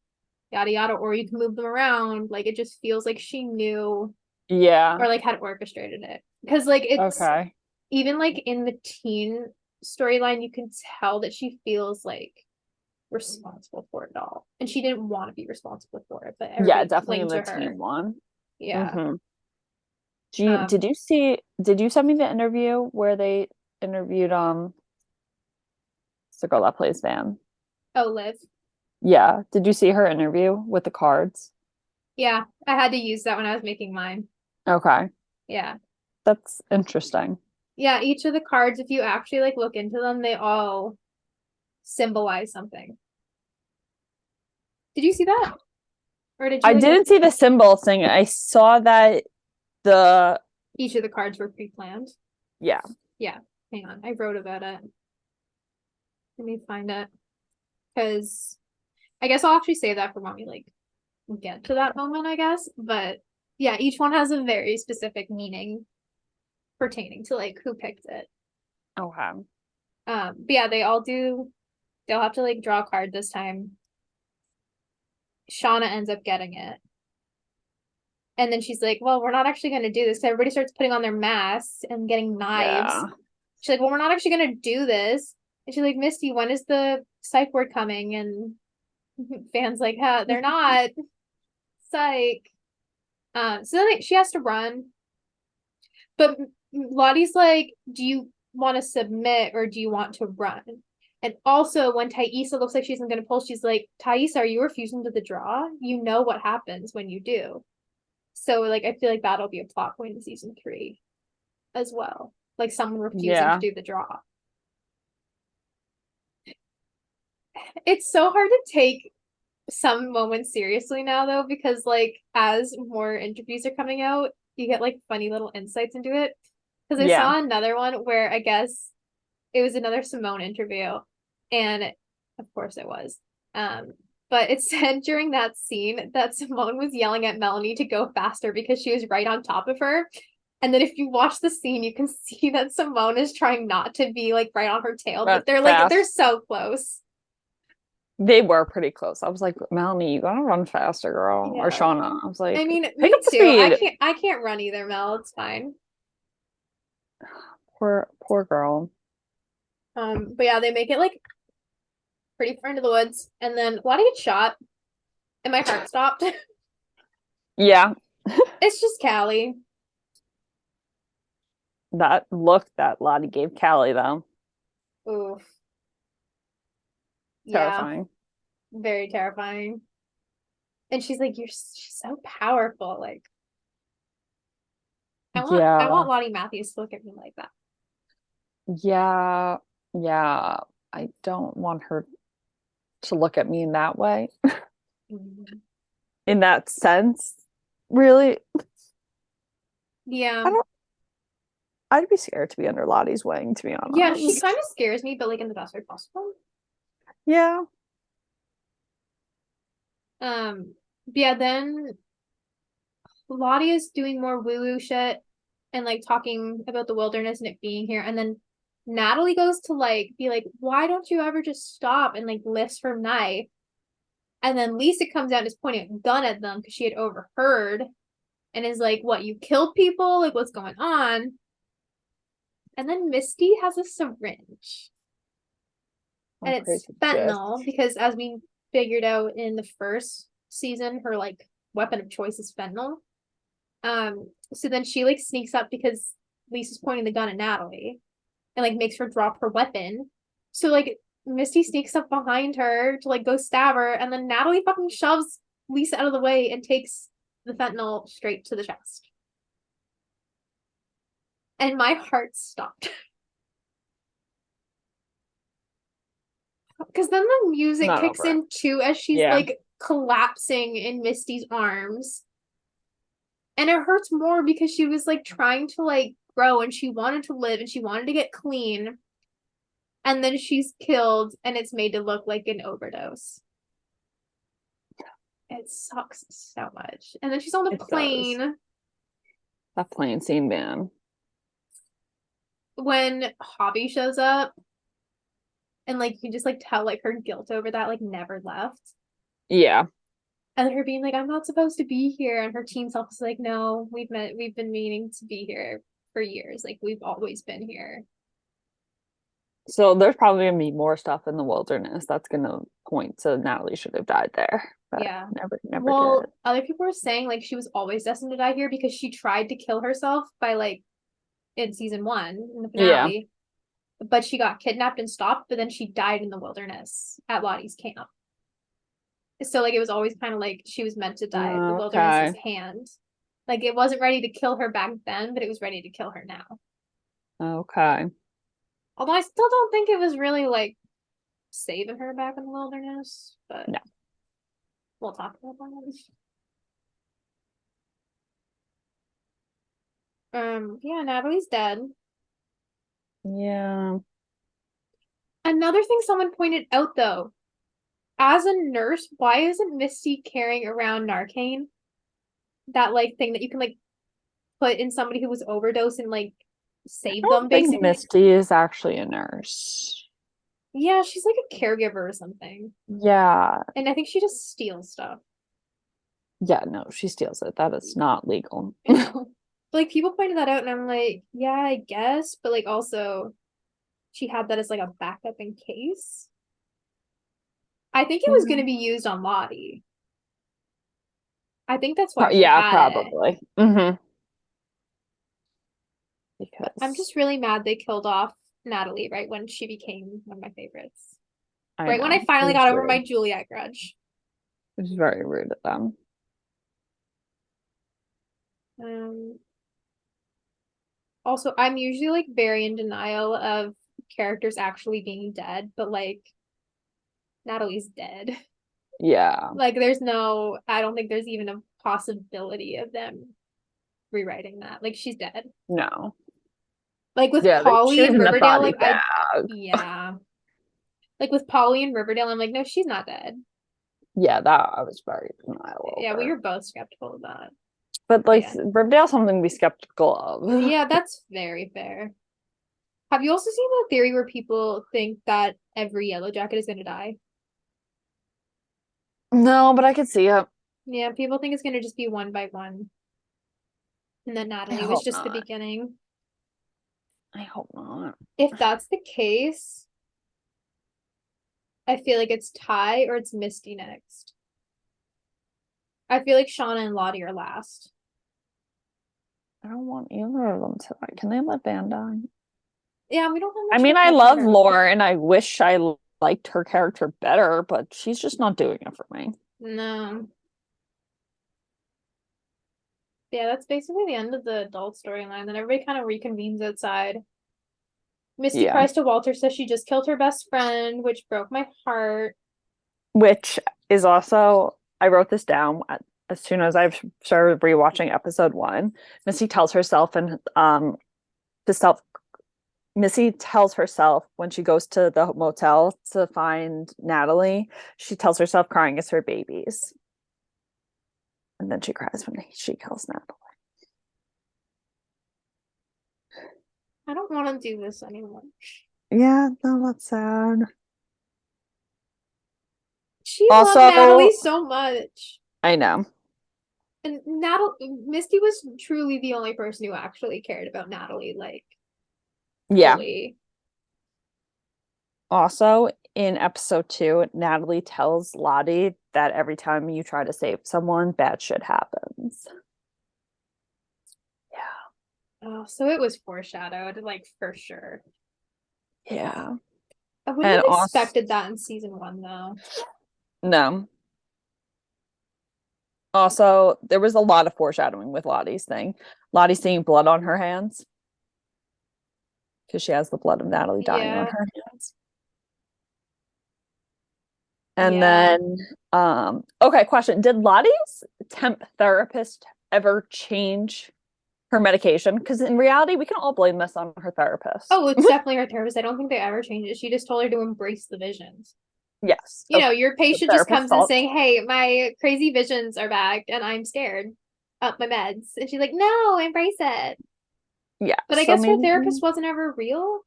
yada yada, or you can move them around. Like it just feels like she knew, or like had orchestrated it. Because like it's even like in the teen storyline, you can tell that she feels like responsible for it all, and she didn't want to be responsible for it, but definitely in the teen one. Did you send me the interview where they interviewed it's the girl that plays Van? Oh, Liv. Yeah, did you see her interview with the cards? Yeah, I had to use that when I was making mine. Okay. Yeah, that's interesting. Yeah, each of the cards, if you actually like look into them, they all symbolize something. Did you see that? Or did you? I didn't see the symbol thing. I saw that each of the cards were pre-planned. Yeah. Yeah. Hang on. I wrote about it. Let me find it. Because I guess I'll actually save that for when we like get to that moment, I guess. But yeah, each one has a very specific meaning pertaining to like who picked it. Okay. But yeah, they'll have to like draw a card this time. Shauna ends up getting it. And then she's like, well, we're not actually going to do this. So everybody starts putting on their masks and getting knives. Yeah. She's like, well, we're not actually going to do this. And she's like, Misty, when is the psych ward coming? And Van's like, they're not. Psych. So then like, she has to run. But Lottie's like, do you want to submit or do you want to run? And also, when Taissa looks like she's going to pull, she's like, Taissa, are you refusing to the draw? You know what happens when you do. So, like, I feel like that'll be a plot point in season 3 as well. Like, someone refusing to do the draw. It's so hard to take some moments seriously now, though, because, like, as more interviews are coming out, you get, like, funny little insights into it. Because I saw another one where I guess it was another Simone interview. And, of course, it was. But it said during that scene that Simone was yelling at Melanie to go faster because she was right on top of her. And then if you watch the scene, you can see that Simone is trying not to be like right on her tail, but they're so close. They were pretty close. I was like, Melanie, you gotta run faster, girl. Yeah. Or Shauna. I was like, I mean, me too. Speed. I can't run either, Mel. It's fine. Poor girl. But yeah, they make it like pretty far into the woods, and then Lottie gets shot, and my heart stopped. Yeah. It's just Callie. That look that Lottie gave Callie, though. Oof. Terrifying. Yeah. Very terrifying. And she's like, she's so powerful. Like, I want Lottie Matthews to look at me like that. Yeah. Yeah. I don't want her to look at me in that way. In that sense, really. Yeah. I'd be scared to be under Lottie's wing, to be honest. Yeah, she kind of scares me, but like in the best way possible. Yeah. Yeah, then Lottie is doing more woo-woo shit and like talking about the wilderness and it being here, and then Natalie goes to like be like, why don't you ever just stop, and like lifts her knife. And then Lisa comes out and is pointing a gun at them because she had overheard and is like, what, you killed people? Like, what's going on? And then Misty has a syringe. And it's fentanyl because, as we figured out in the first season, her like weapon of choice is fentanyl. So then she like sneaks up because Lisa's pointing the gun at Natalie and like makes her drop her weapon. So like Misty sneaks up behind her to like go stab her, and then Natalie fucking shoves Lisa out of the way and takes the fentanyl straight to the chest. And my heart stopped. Because then the music kicks in too as she's like collapsing in Misty's arms. And it hurts more because she was like trying to like grow and she wanted to live and she wanted to get clean. And then she's killed and it's made to look like an overdose. It sucks so much. And then she's on the plane. Does. That plane scene, man. When Hobby shows up and like you just like tell like her guilt over that like never left. Yeah. And her being like, I'm not supposed to be here. And her teen self is like, no, we've been meaning to be here for years. Like we've always been here. So there's probably gonna be more stuff in the wilderness that's gonna point to Natalie should have died there. But yeah. Never well, did. Other people were saying like she was always destined to die here because she tried to kill herself by like in season 1 in the finale. Yeah. But she got kidnapped and stopped, but then she died in the wilderness at Lottie's camp. So like it was always kind of like she was meant to die at the wilderness's hand. Like it wasn't ready to kill her back then, but it was ready to kill her now. Okay. Although I still don't think it was really like saving her back in the wilderness, but no. We'll talk about that. Yeah, Natalie's dead. Yeah. Another thing someone pointed out though, as a nurse, why isn't Misty carrying around Narcan? That like thing that you can like put in somebody who was overdosed and like save them, basically. Misty is actually a nurse. Yeah, she's like a caregiver or something. Yeah. And I think she just steals stuff. Yeah, no, she steals it. That is not legal. Like people pointed that out and I'm like, yeah, I guess, but like also she had that as like a backup in case. I think it was going to be used on Lottie. I think that's why. Yeah, probably. Mm-hmm. Because I'm just really mad they killed off Natalie right when she became one of my favorites. Right when I finally got over my Juliet grudge. Which is very rude of them. Also, I'm usually like very in denial of characters actually being dead, but like Natalie's dead. Yeah. Like I don't think there's even a possibility of them rewriting that. Like she's dead. No. Like with Polly and Riverdale, like yeah. Like with Polly and Riverdale, I'm like, no, she's not dead. Yeah, that I was very denial over. Yeah, we were both skeptical of that. But like Riverdale's something to be skeptical of. Yeah, that's very fair. Have you also seen the theory where people think that every Yellowjacket is gonna die? No, but I could see it. Yeah, people think it's gonna just be one by one. And then Natalie was just the beginning. I hope not. If that's the case, I feel like it's Ty or it's Misty next. I feel like Shauna and Lottie are last. I don't want either of them to die. Can they let Van die? Yeah, we don't have much. I mean, I love Laura and I wish I liked her character better, but she's just not doing it for me. No. Yeah, that's basically the end of the adult storyline. Then everybody kind of reconvenes outside. Misty cries to Walter, says she just killed her best friend, which broke my heart. Which is also, I wrote this down as soon as I started rewatching episode 1. Misty tells herself Missy tells herself when she goes to the motel to find Natalie, she tells herself crying is her babies. And then she cries when she kills Natalie. I don't want to do this anymore. Yeah, no, that's sad. She Also, loved Natalie so much. I know. And Misty was truly the only person who actually cared about Natalie, like, Yeah. fully. Also, in episode 2, Natalie tells Lottie that every time you try to save someone, bad shit happens. Yeah. Oh, so it was foreshadowed, like, for sure. Yeah. I wouldn't And have also, expected that in season 1, though. no. Also, there was a lot of foreshadowing with Lottie's thing. Lottie seeing blood on her hands. Because she has the blood of Natalie dying on Yeah. her hands. And Yeah. then, okay, question. Did Lottie's temp therapist ever change her medication? Because in reality, we can all blame this on her therapist. Oh, it's definitely her therapist. I don't think they ever changed it. She just told her to embrace the visions. Yes. You know, your patient just comes in fault. saying, hey, my crazy visions are back and I'm scared. Up my meds. And she's like, no, embrace it. Yeah. But I guess her therapist wasn't ever real.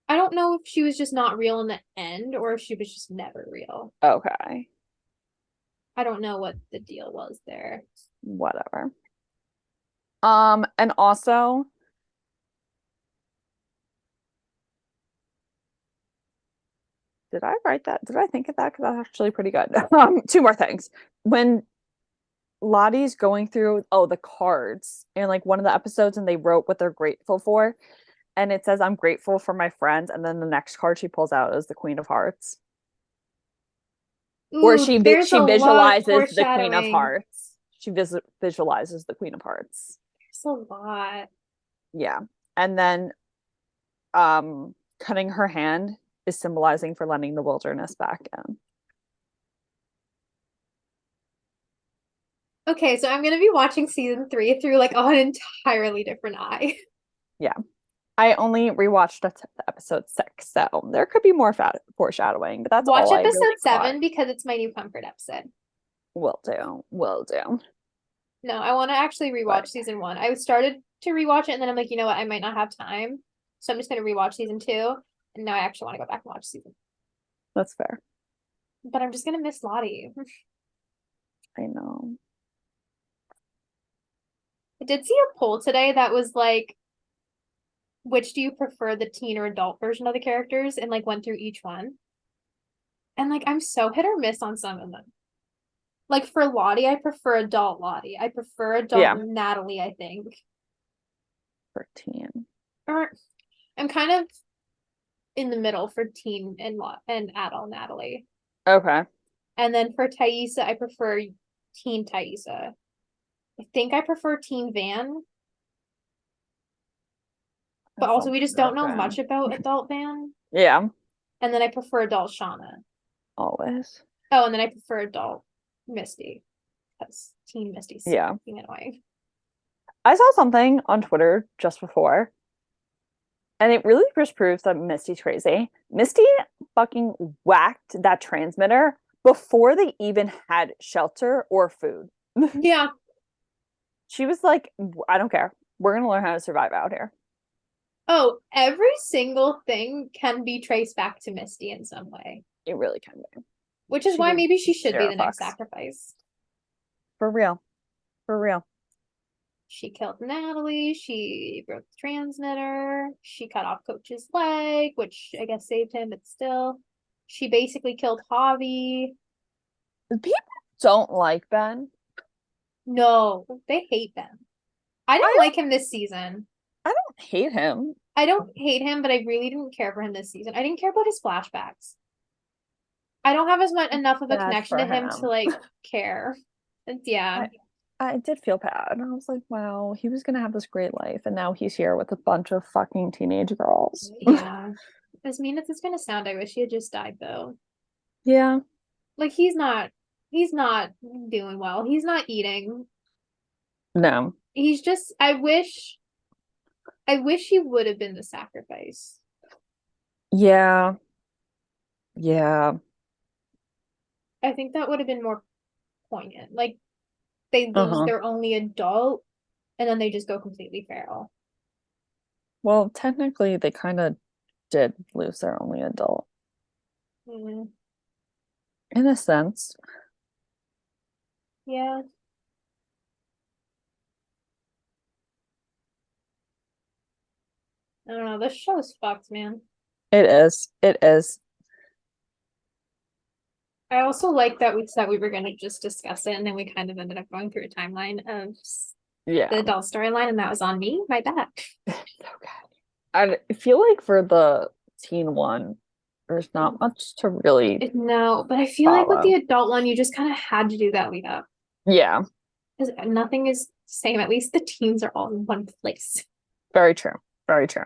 I don't know if she was just not real in the end or if she was just never real. Okay. I don't know what the deal was there. Whatever. And also, did I write that? Did I think of that? Because that's actually pretty good. 2 more things. When Lottie's going through, the cards in like one of the episodes, and they wrote what they're grateful for, and it says, I'm grateful for my friends, and then the next card she pulls out is the Queen of Hearts. Ooh, Or she visualizes the Queen of foreshadowing. Hearts. She visualizes the Queen of Hearts. There's a lot. Yeah. And then cutting her hand is symbolizing for letting the wilderness back in. Okay, so I'm gonna be watching season 3 through like an entirely different eye. Yeah. I only rewatched episode 6, so there could be more foreshadowing, but that's Watch all episode I really 7 because it's my new comfort episode. Will do. Will do. No, I want to actually rewatch season 1. I started to rewatch it and then I'm like, you know what? I might not have time. So I'm just going to rewatch season 2. And now I actually want to go back and watch season. That's fair. But I'm just going to miss Lottie. I know. I did see a poll today that was like, which do you prefer, the teen or adult version of the characters? And like went through each one. And like, I'm so hit or miss on some of them. Like for Lottie, I prefer adult Lottie. I prefer adult Natalie, I think. For teen. Or I'm kind of in the middle for teen and adult Natalie. Okay. And then for Thaisa, I prefer teen Thaisa. I think I prefer teen Van. But also we just don't know much about adult Van. Yeah. And then I prefer adult Shauna. Always. Oh, and then I prefer adult Misty. Because teen Misty's fucking annoying. I saw something on Twitter just before, and it really just proves that Misty's crazy. Misty fucking whacked that transmitter before they even had shelter or food. Yeah. She was like, I don't care. We're going to learn how to survive out here. Oh, every single thing can be traced back to Misty in some way. It really can be. Which is why maybe she should be the next sacrifice. For real. For real. She killed Natalie. She broke the transmitter. She cut off Coach's leg, which I guess saved him, but still. She basically killed Javi. People don't like Ben. No, they hate Ben. I didn't like him this season. I don't hate him. I don't hate him, but I really didn't care for him this season. I didn't care about his flashbacks. I don't have enough of a connection to him to like care. Yeah. I did feel bad. I was like, wow, he was gonna have this great life, and now he's here with a bunch of fucking teenage girls. Yeah. As mean as it's gonna sound, I wish he had just died though. Yeah. Like he's not doing well. He's not eating. No. He's just I wish he would have been the sacrifice. Yeah. Yeah. I think that would have been more poignant. Like they lose their only adult and then they just go completely feral. Well, technically, they kind of did lose their only adult. Mm. In a sense. Yeah. I don't know. This show's fucked, man. It is. It is. I also like that we said we were going to just discuss it, and then we kind of ended up going through a timeline of the adult storyline, and that was on me. My bad. I feel like for the teen one, there's not much to really No, but I feel like with the adult one, you just kind of had to do that lead up. Yeah. Because nothing is the same. At least the teens are all in one place. Very true. Very true.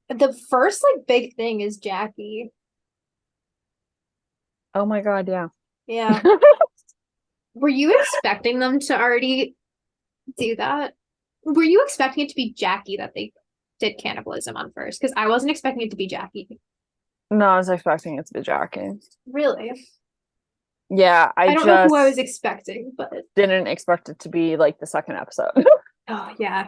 The first like big thing is Jackie. Oh my God, yeah. Yeah. Were you expecting them to already do that? Were you expecting it to be Jackie that they did cannibalism on first? Because I wasn't expecting it to be Jackie. No, I was expecting it to be Jackie. Really? Yeah, I don't know who I was expecting, but didn't expect it to be like the second episode. Oh yeah,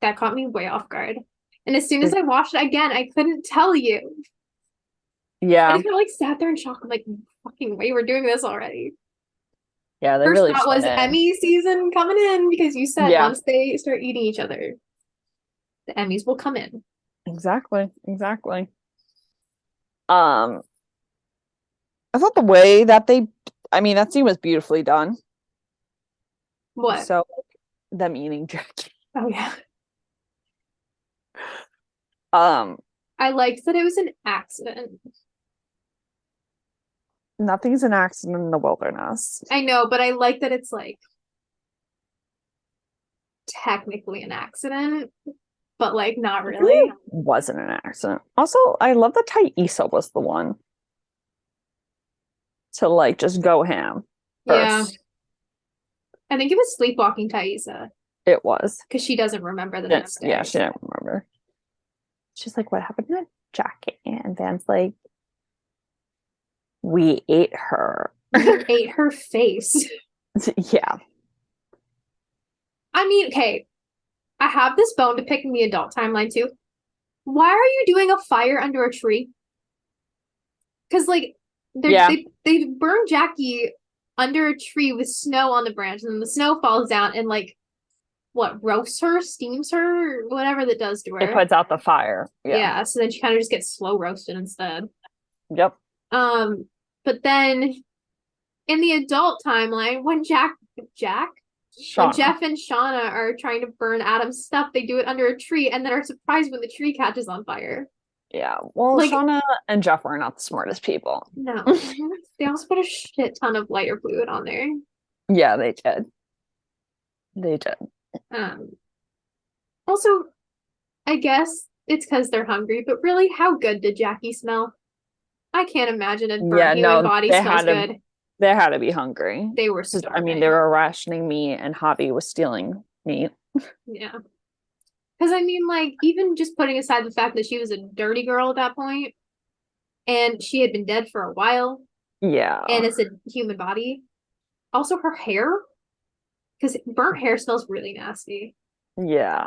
that caught me way off guard. And as soon as I watched it again, I couldn't tell you. Yeah. I just like sat there in shock. I'm like, fucking way, we're doing this already. Yeah, they First really thought was Emmy season coming in because you said once they start eating each other, the Emmys will come in. Exactly. Exactly. I thought the way that that scene was beautifully done. What? So them eating Jackie. Oh yeah. I liked that it was an accident. Nothing's an accident in the wilderness. I know, but I like that it's like technically an accident, but like not really. It wasn't an accident. Also, I love that Thaisa was the one to like just go ham first. Yeah. I think it was sleepwalking Thaisa. It was. Because she doesn't remember the next day. Yeah, she didn't remember. She's like, what happened to Jackie? And Van's like, we ate her. We ate her face. Yeah. I mean, okay. I have this bone to pick in the adult timeline too. Why are you doing a fire under a tree? Because like they burn Jackie under a tree with snow on the branch, and then the snow falls down and like what, roasts her, steams her, whatever that does to her. It puts out the fire. Yeah, so then she kind of just gets slow roasted instead. Yep. But then in the adult timeline, when when Jeff and Shauna are trying to burn Adam's stuff, they do it under a tree and then are surprised when the tree catches on fire. Yeah. Well, like, Shauna and Jeff are not the smartest people. No. They also put a shit ton of lighter fluid on there. Yeah, they did. They did. Also, I guess it's because they're hungry, but really, how good did Jackie smell? I can't imagine a burnt human body smells good. They had to be hungry. They were starving. I mean, they were rationing meat and Hobby was stealing meat. Yeah. Because I mean, like, even just putting aside the fact that she was a dirty girl at that point, and she had been dead for a while. Yeah. And it's a human body. Also, her hair, because burnt hair smells really nasty. Yeah.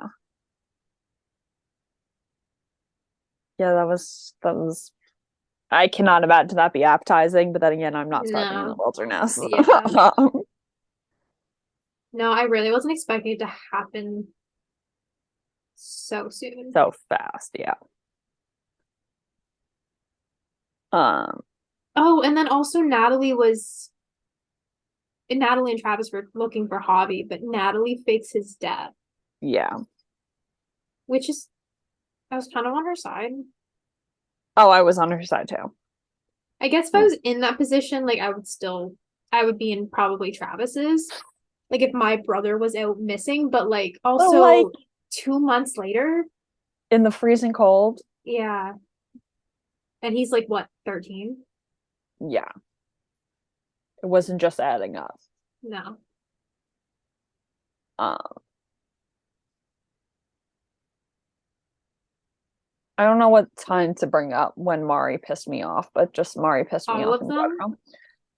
Yeah, that was I cannot imagine that be appetizing, but then again, I'm not starving in the wilderness. Yeah. No, I really wasn't expecting it to happen so soon. So fast, yeah. Oh, and then also Natalie and Travis were looking for Hobby, but Natalie fakes his death. Yeah. Which is, I was kind of on her side. Oh, I was on her side too. I guess if I was in that position, like I would be in probably Travis's. Like if my brother was out missing, but like also like 2 months later. In the freezing cold. Yeah. And he's like, what, 13? Yeah. It wasn't just adding up. No. I don't know what time to bring up when Mari pissed me off, but just Mari pissed me off in general.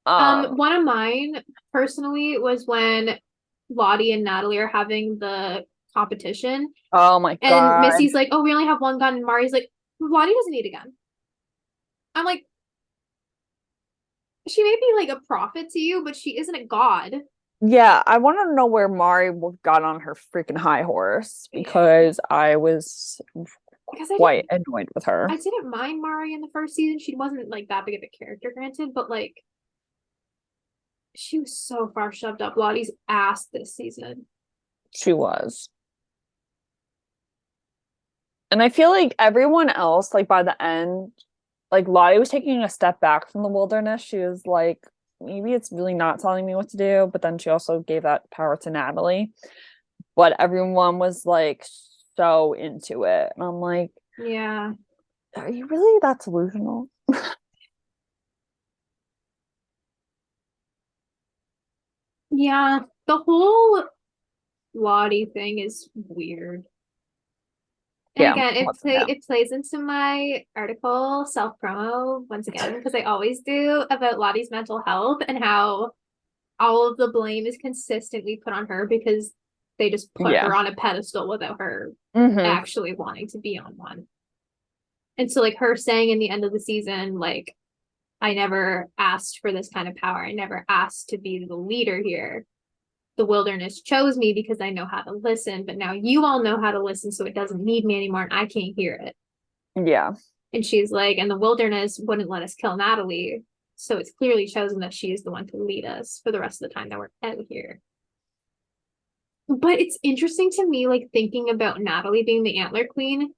One of mine personally was when Lottie and Natalie are having the competition. Oh my And God. Missy's like, oh, we only have one gun. And Mari's like, Lottie doesn't need a gun. I'm like, she may be like a prophet to you, but she isn't a god. Yeah, I want to know where Mari got on her freaking high horse because I was quite annoyed with her. I didn't mind Mari in the first season. She wasn't like that big of a character, granted, but like she was so far shoved up Lottie's ass this season. She was. And I feel like everyone else, like by the end, like Lottie was taking a step back from the wilderness. She was like, maybe it's really not telling me what to do. But then she also gave that power to Natalie. But everyone was like so into it. And I'm like, yeah. Are you really that delusional? Yeah, the whole Lottie thing is weird. And Yeah, again, it plays into my article self-promo once again, because I always do, about Lottie's mental health and how all of the blame is consistently put on her because they just put her on a pedestal without her actually wanting to be on one. And so like her saying in the end of the season, like, I never asked for this kind of power. I never asked to be the leader here. The wilderness chose me because I know how to listen, but now you all know how to listen, so it doesn't need me anymore, and I can't hear it. Yeah. And she's like, and the wilderness wouldn't let us kill Natalie, so it's clearly chosen that she is the one to lead us for the rest of the time that we're out here. But it's interesting to me, like, thinking about Natalie being the antler queen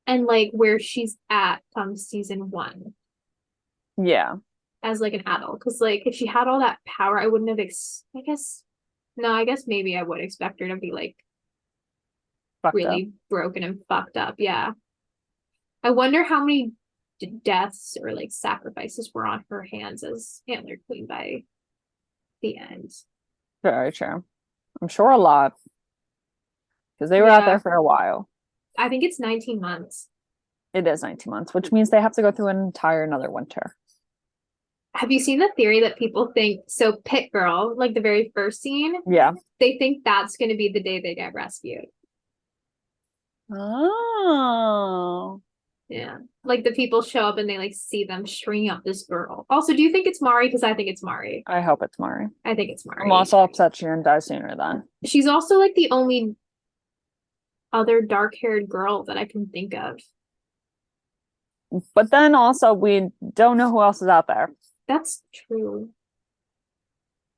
and like where she's at come season 1. Yeah. As like an adult, because like if she had all that power, I wouldn't have I guess maybe I would expect her to be like really broken and fucked up. Yeah, I wonder how many deaths or like sacrifices were on her hands as antler queen by the end. Very true. I'm sure a lot, because they were out there for a while. I think it's 19 months. It is 19 months, which means they have to go through an entire another winter. Have you seen the theory that people think, so Pit Girl, like the very first scene, they think that's going to be the day they get rescued. Oh. Yeah. Like the people show up and they like see them stringing up this girl. Also, do you think it's Mari? Because I think it's Mari. I hope it's Mari. I think it's Mari. I'm also upset she didn't die sooner then. She's also like the only other dark-haired girl that I can think of. But then also we don't know who else is out there. That's true.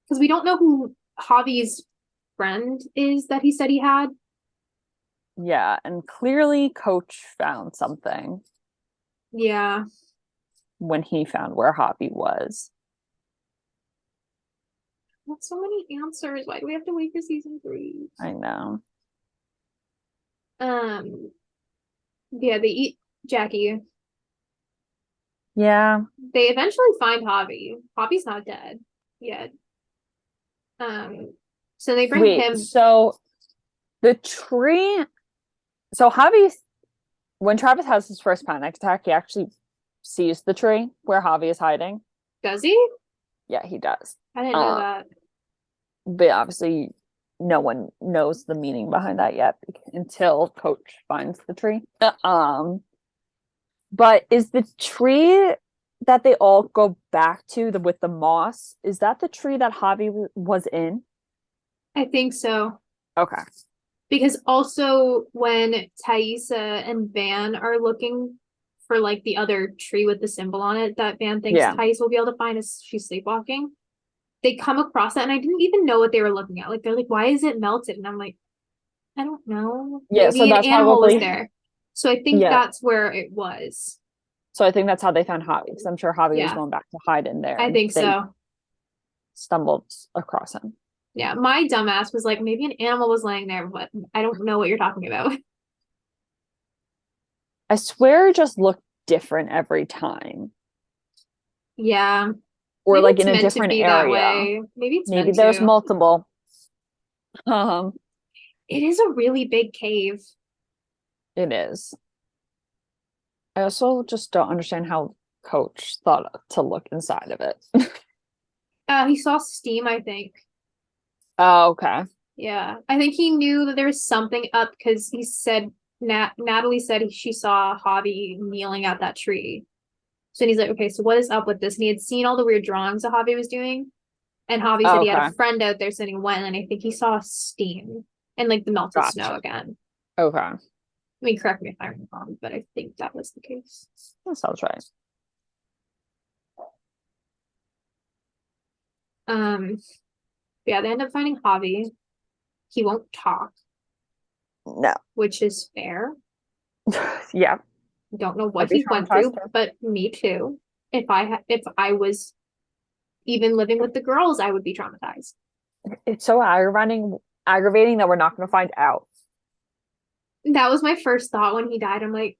Because we don't know who Javi's friend is that he said he had. Yeah, and clearly Coach found something. Yeah. When he found where Javi was. That's so many answers. Why do we have to wait for season 3? I know. Yeah, they eat Jackie. Yeah. They eventually find Javi. Javi's not dead yet. So they bring him. So the tree. So Javi, when Travis has his first panic attack, he actually sees the tree where Javi is hiding. Does he? Yeah, he does. I didn't know that. But obviously, no one knows the meaning behind that yet until Coach finds the tree. But is the tree that they all go back to with the moss, is that the tree that Javi was in? I think so. Okay. Because also when Thaisa and Van are looking for like the other tree with the symbol on it that Van thinks Thais will be able to find as she's sleepwalking, they come across that and I didn't even know what they were looking at. Like they're like, why is it melted? And I'm like, I don't know. Yeah, maybe so that's an animal probably... was there. So I think that's where it was. So I think that's how they found Javi, because I'm sure Javi was going back to hide in there. I think so. Stumbled across him. Yeah, my dumbass was like, maybe an animal was laying there, but I don't know what you're talking about. I swear it just looked different every time. Yeah. Or maybe like in a different area. Maybe there's multiple. It is a really big cave. It is. I also just don't understand how coach thought to look inside of it? He saw steam, I think. Oh, okay. Yeah, I think he knew that there was something up because he said Natalie said she saw Javi kneeling at that tree. So he's like, okay, so what is up with this? And he had seen all the weird drawings that Javi was doing. And Javi said he had a friend out there, so he went, and I think he saw steam and like the melted snow again. Okay. I mean, correct me if I'm wrong, but I think that was the case. That sounds right. Yeah, they end up finding Javi. He won't talk. No. Which is fair. Yeah. Don't know what he went through, but me too. If I was even living with the girls, I would be traumatized. It's so aggravating that we're not going to find out. That was my first thought when he died. I'm like,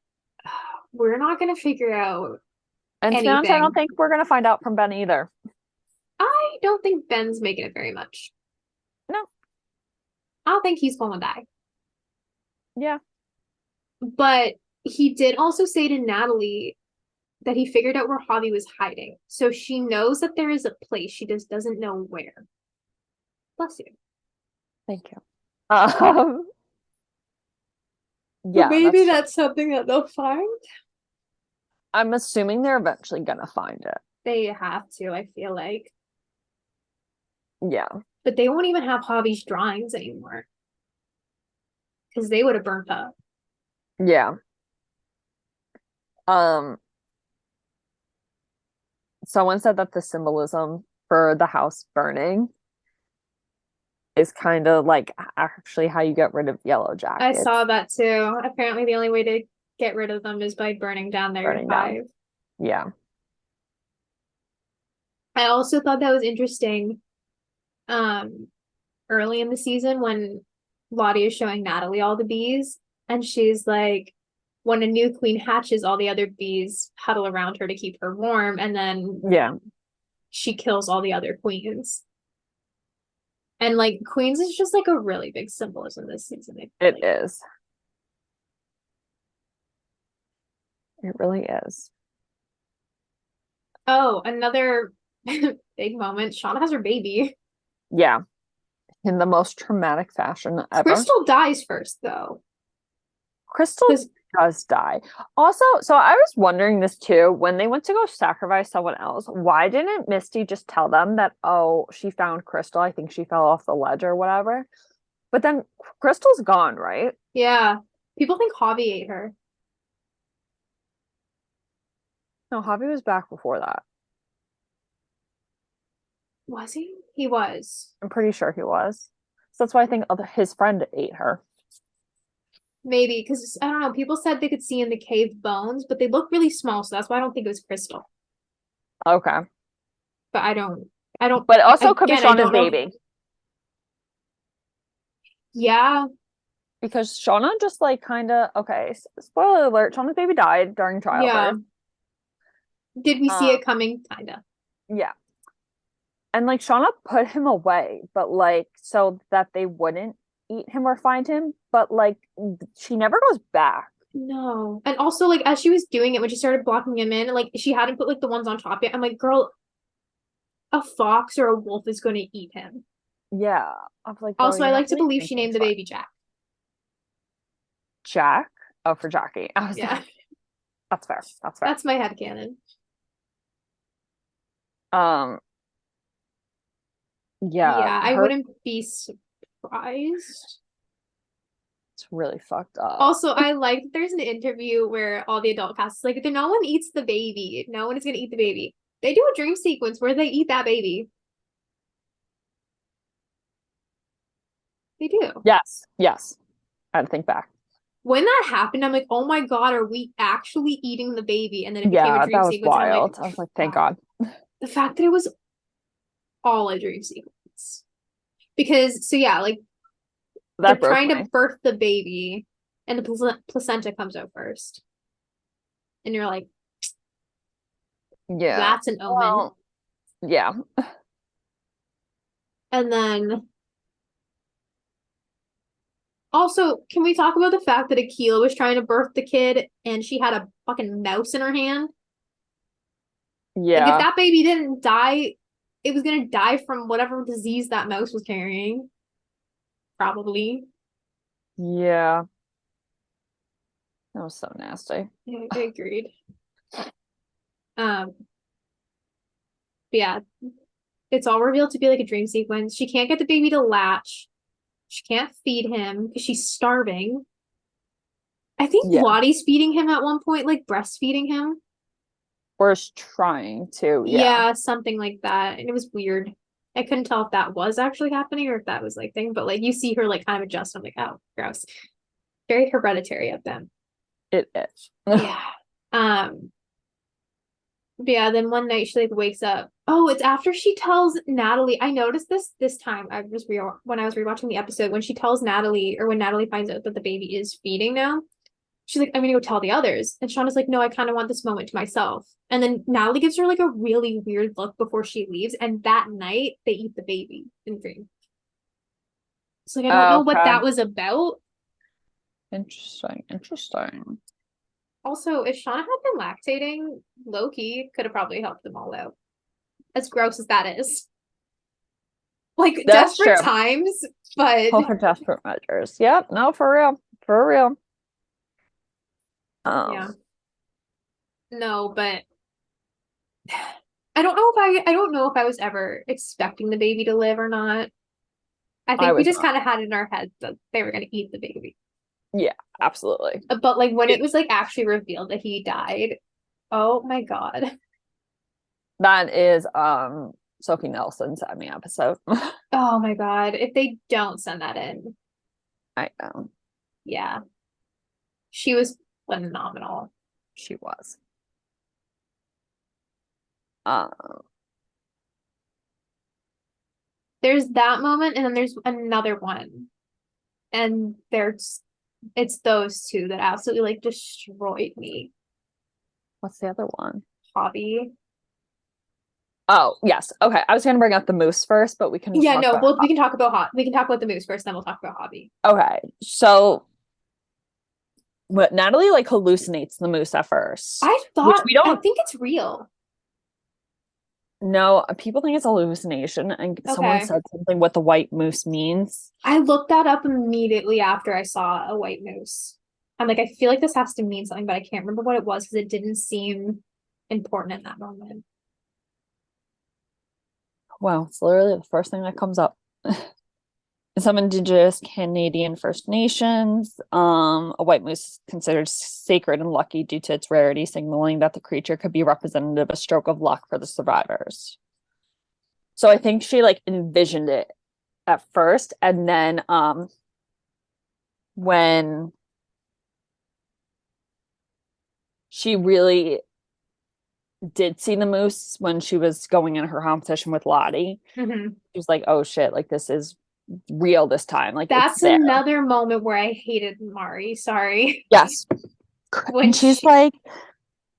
we're not going to figure out and anything. I don't think we're going to find out from Ben either. I don't think Ben's making it very much. No. I don't think he's going to die. Yeah. But he did also say to Natalie that he figured out where Javi was hiding. So she knows that there is a place. She just doesn't know where. Bless you. Thank you. Yeah. But maybe that's something that they'll find. I'm assuming they're eventually going to find it. They have to, I feel like. Yeah. But they won't even have Javi's drawings anymore. Because they would have burnt up. Yeah. Someone said that the symbolism for the house burning is kind of like actually how you get rid of Yellowjackets. I saw that too. Apparently the only way to get rid of them is by burning down their hive. Yeah. I also thought that was interesting early in the season when Lottie is showing Natalie all the bees, and she's like, when a new queen hatches, all the other bees huddle around her to keep her warm, and then she kills all the other queens. And like queens is just like a really big symbolism this season. It is. It really is. Oh, another big moment. Shauna has her baby. Yeah. In the most traumatic fashion ever. Crystal dies first, though. Crystal does die. Also, so I was wondering this too, when they went to go sacrifice someone else, why didn't Misty just tell them that, oh, she found Crystal, I think she fell off the ledge or whatever? But then Crystal's gone, right? Yeah. People think Javi ate her. No, Javi was back before that. Was he? He was. I'm pretty sure he was. So that's why I think his friend ate her. Maybe, because I don't know, people said they could see in the cave bones, but they look really small, so that's why I don't think it was Crystal. Okay. But I don't But also could be Shauna's baby. Yeah. Because Shauna just like kind of, okay, spoiler alert, Shauna's baby died during childbirth. Yeah. Did we see it coming? Kinda. Yeah. And like Shauna put him away, but like so that they wouldn't eat him or find him, but like she never goes back. No. And also like as she was doing it when she started blocking him in, like she hadn't put like the ones on top yet. I'm like, girl, a fox or a wolf is going to eat him. Yeah. I was like, also, I like to believe she named the baby Jack. Jack? Oh, for Jackie. I was like, that's fair. That's fair. That's my headcanon. Yeah, I wouldn't be surprised. It's really fucked up. Also, I like there's an interview where all the adult cast is like, no one eats the baby. No one is gonna eat the baby. They do a dream sequence where they eat that baby. They do. Yes. I had to think back. When that happened, I'm like, oh my god, are we actually eating the baby? And then it became a dream sequence. Wild. I was like, thank God. The fact that it was all a dream sequence. Because, so yeah, like, they're trying to birth the baby, and the placenta comes out first. And you're like, yeah, that's an omen. Well, yeah. And then also, can we talk about the fact that Akila was trying to birth the kid and she had a fucking mouse in her hand? Like, if Yeah. that baby didn't die, it was gonna die from whatever disease that mouse was carrying. Probably. Yeah. That was so nasty. Yeah, I agreed. But yeah, it's all revealed to be like a dream sequence. She can't get the baby to latch. She can't feed him because she's starving. I think Yeah. Lottie's feeding him at one point, like breastfeeding him. Or is trying to, Yeah, something like that. And it was weird. I couldn't tell if that was actually happening or if that was like thing, but like you see her like kind of adjust. I'm like, oh, gross. Very hereditary of them. It is. Yeah. But yeah, then one night she like wakes up. Oh, it's after she tells Natalie. I noticed this time. When I was rewatching the episode when she tells Natalie, or when Natalie finds out that the baby is feeding now. She's like, I'm gonna go tell the others. And Shauna's like, no, I kind of want this moment to myself. And then Natalie gives her like a really weird look before she leaves. And that night they eat the baby in dream. So like I don't know what that was about. Interesting. Also, if Shauna had been lactating, Loki could have probably helped them all out. As gross as that is. Like That's desperate true. times, but For desperate measures. Yep, no, for real. For real. yeah. No, but I don't know if I was ever expecting the baby to live or not. I think we just kind of had it in our heads that they were going to eat the baby. Yeah, absolutely. But like when it was like actually revealed that he died, oh my God. That is Sophie Nelson's Emmy episode. Oh my God. If they don't send that in. I know. Yeah. She was phenomenal. She was. There's that moment and then there's another one. And it's those two that absolutely like destroyed me. What's the other one? Hobby. Oh, yes. Okay. I was gonna bring up the moose first, but we can we can talk about the moose first, then we'll talk about Hobby. Okay. So what Natalie like hallucinates the moose at first. I think it's real. No, people think it's a hallucination, and someone said something what the white moose means. I looked that up immediately after I saw a white moose. I'm like, I feel like this has to mean something, but I can't remember what it was because it didn't seem important in that moment. Wow, it's literally the first thing that comes up. In some indigenous Canadian First Nations, a white moose is considered sacred and lucky due to its rarity, signaling that the creature could be representative of a stroke of luck for the survivors. So I think she like envisioned it at first, and then when she really did see the moose when she was going in her competition with Lottie, she was like, oh shit, like this is real this time. Like that's another moment where I hated Mari. Sorry. Yes. When she's like,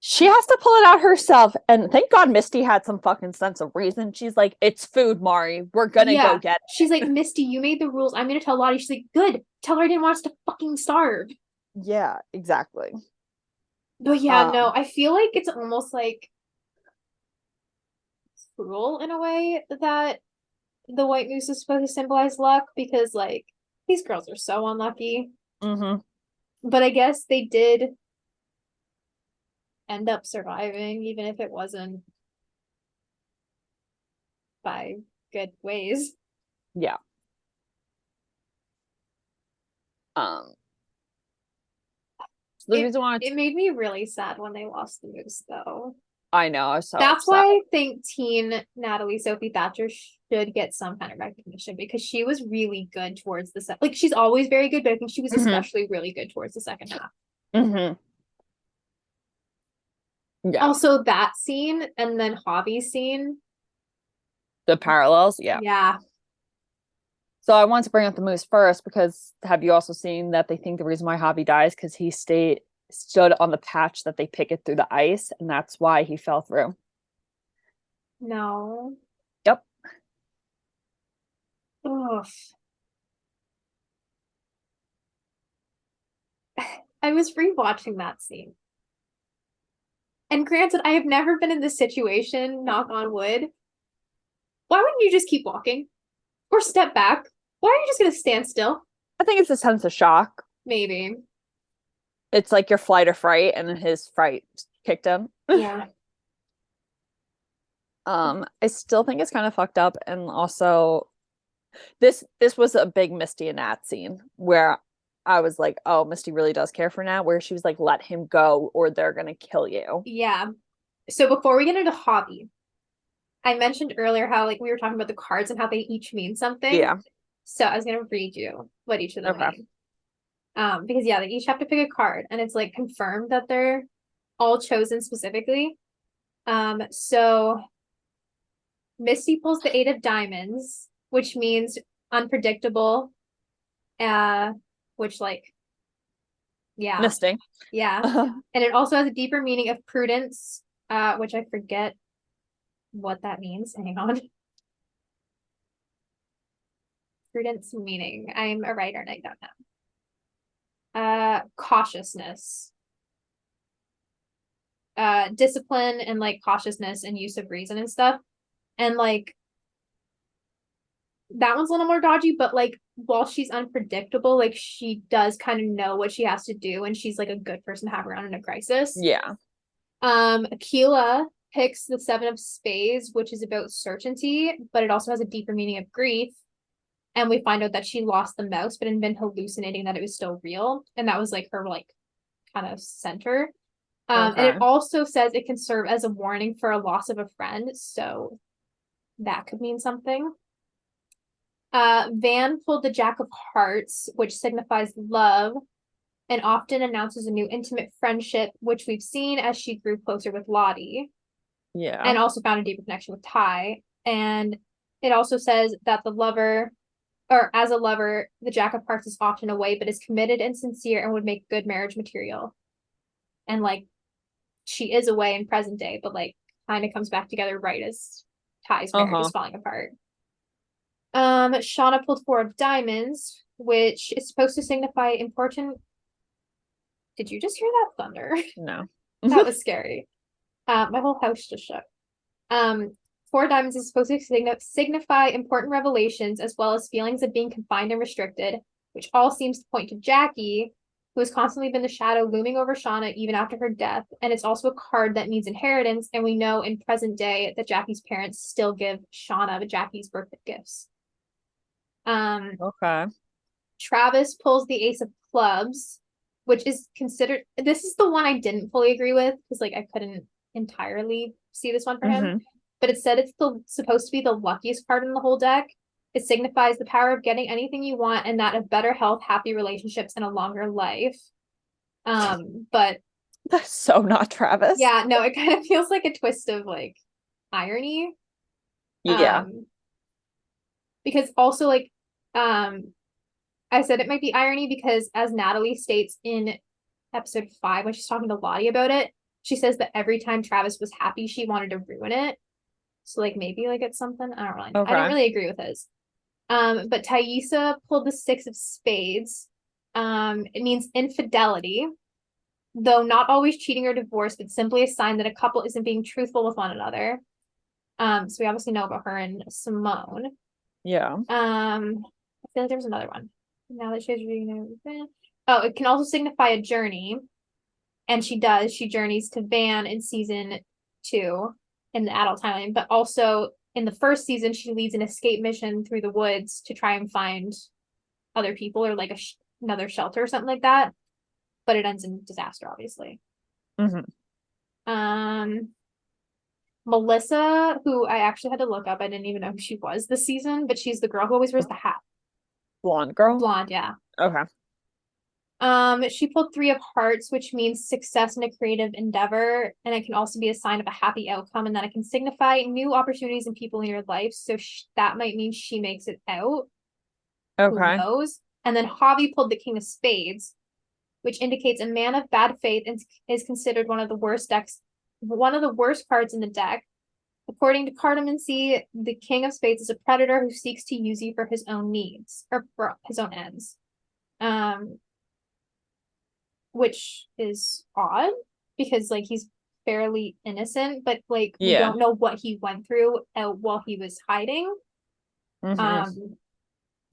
she has to pull it out herself. And thank God Misty had some fucking sense of reason. She's like, it's food, Mari. We're gonna go get it. She's like, Misty, you made the rules. I'm gonna tell Lottie. She's like, good. Tell her I didn't want us to fucking starve. Yeah, exactly. But yeah, no, I feel like it's almost like cruel in a way that the white moose is supposed to symbolize luck because like these girls are so unlucky. But I guess they did end up surviving, even if it wasn't by good ways. Yeah. It made me really sad when they lost the moose, though. I know. That's why I think teen Natalie Sophie Thatcher should get some kind of recognition because she was really good towards the like she's always very good, but I think she was especially really good towards the second half. Yeah. Also that scene and then Hobby's scene. The parallels, yeah. Yeah. So I want to bring up the moose first because have you also seen that they think the reason why Hobby dies because he stood on the patch that they picket through the ice, and that's why he fell through. No. Yep. Ugh. I was rewatching that scene. And granted, I have never been in this situation, knock on wood. Why wouldn't you just keep walking? Or step back? Why are you just going to stand still? I think it's a sense of shock. Maybe. It's like your flight or fright, and his fright kicked him. Yeah. I still think it's kind of fucked up, and also this was a big Misty and Nat scene where I was like, oh, Misty really does care for Nat, where she was like, let him go or they're gonna kill you. Yeah. So before we get into Hobby, I mentioned earlier how like we were talking about the cards and how they each mean something. Yeah. So I was gonna read you what each of them Okay. mean. Because yeah, they each have to pick a card, and it's like confirmed that they're all chosen specifically. So Misty pulls the 8 of Diamonds, which means unpredictable. Which like, yeah, Misting. yeah, and it also has a deeper meaning of prudence, which I forget what that means. Hang on. Prudence meaning. I'm a writer and I don't know. Cautiousness. Discipline and like cautiousness and use of reason and stuff. And like that one's a little more dodgy, but like while she's unpredictable, like she does kind of know what she has to do, and she's like a good person to have around in a crisis. Yeah. Aquila picks the 7 of Spades, which is about certainty, but it also has a deeper meaning of grief. And we find out that she lost the mouse, but had been hallucinating that it was still real. And that was like her like kind of center. And it also says it can serve as a warning for a loss of a friend. So that could mean something. Van pulled the Jack of Hearts, which signifies love and often announces a new intimate friendship, which we've seen as she grew closer with Lottie. Yeah. And also found a deeper connection with Ty. And it also says that the lover, or as a lover, the Jack of Hearts is often away, but is committed and sincere and would make good marriage material. And like, she is away in present day, but like kind of comes back together right as Ty's marriage is falling apart. Shauna pulled 4 of Diamonds, which is supposed to signify important. Did you just hear that thunder? No. That was scary. My whole house just shook. 4 Diamonds is supposed to signify important revelations as well as feelings of being confined and restricted, which all seems to point to Jackie, who has constantly been the shadow looming over Shauna even after her death. And it's also a card that means inheritance, and we know in present day that Jackie's parents still give Shauna Jackie's birthday gifts. Okay. Travis pulls the Ace of Clubs, which is considered, this is the one I didn't fully agree with because like I couldn't entirely see this one for him, but it said it's supposed to be the luckiest card in the whole deck. It signifies the power of getting anything you want and that of better health, happy relationships, and a longer life. But that's so not Travis. Yeah, no, it kind of feels like a twist of like irony. Yeah. Because also like I said it might be irony because as Natalie states in episode 5 when she's talking to Lottie about it, she says that every time Travis was happy, she wanted to ruin it. So like maybe like it's something. I don't really know. I don't really agree with his. But Thaisa pulled the 6 of Spades. It means infidelity, though not always cheating or divorce, but simply a sign that a couple isn't being truthful with one another. So we obviously know about her and Simone. Yeah. I feel like there was another one. Now that she's reading everything. Oh, it can also signify a journey. And she does. She journeys to Van in season 2 in the adult timeline, but also in the first season, she leads an escape mission through the woods to try and find other people or like another shelter or something like that. But it ends in disaster, obviously. Melissa, who I actually had to look up, I didn't even know who she was this season, but she's the girl who always wears the hat. Blonde girl? Blonde, yeah. Okay. She pulled 3 of Hearts, which means success in a creative endeavor, and it can also be a sign of a happy outcome, and that it can signify new opportunities and people in your life. So that might mean she makes it out. Okay. Who knows? And then Javi pulled the King of Spades, which indicates a man of bad faith and is considered one of the worst cards in the deck. According to cartomancy, the King of Spades is a predator who seeks to use you for his own needs or for his own ends. Which is odd because like he's fairly innocent, but like we don't know what he went through while he was hiding.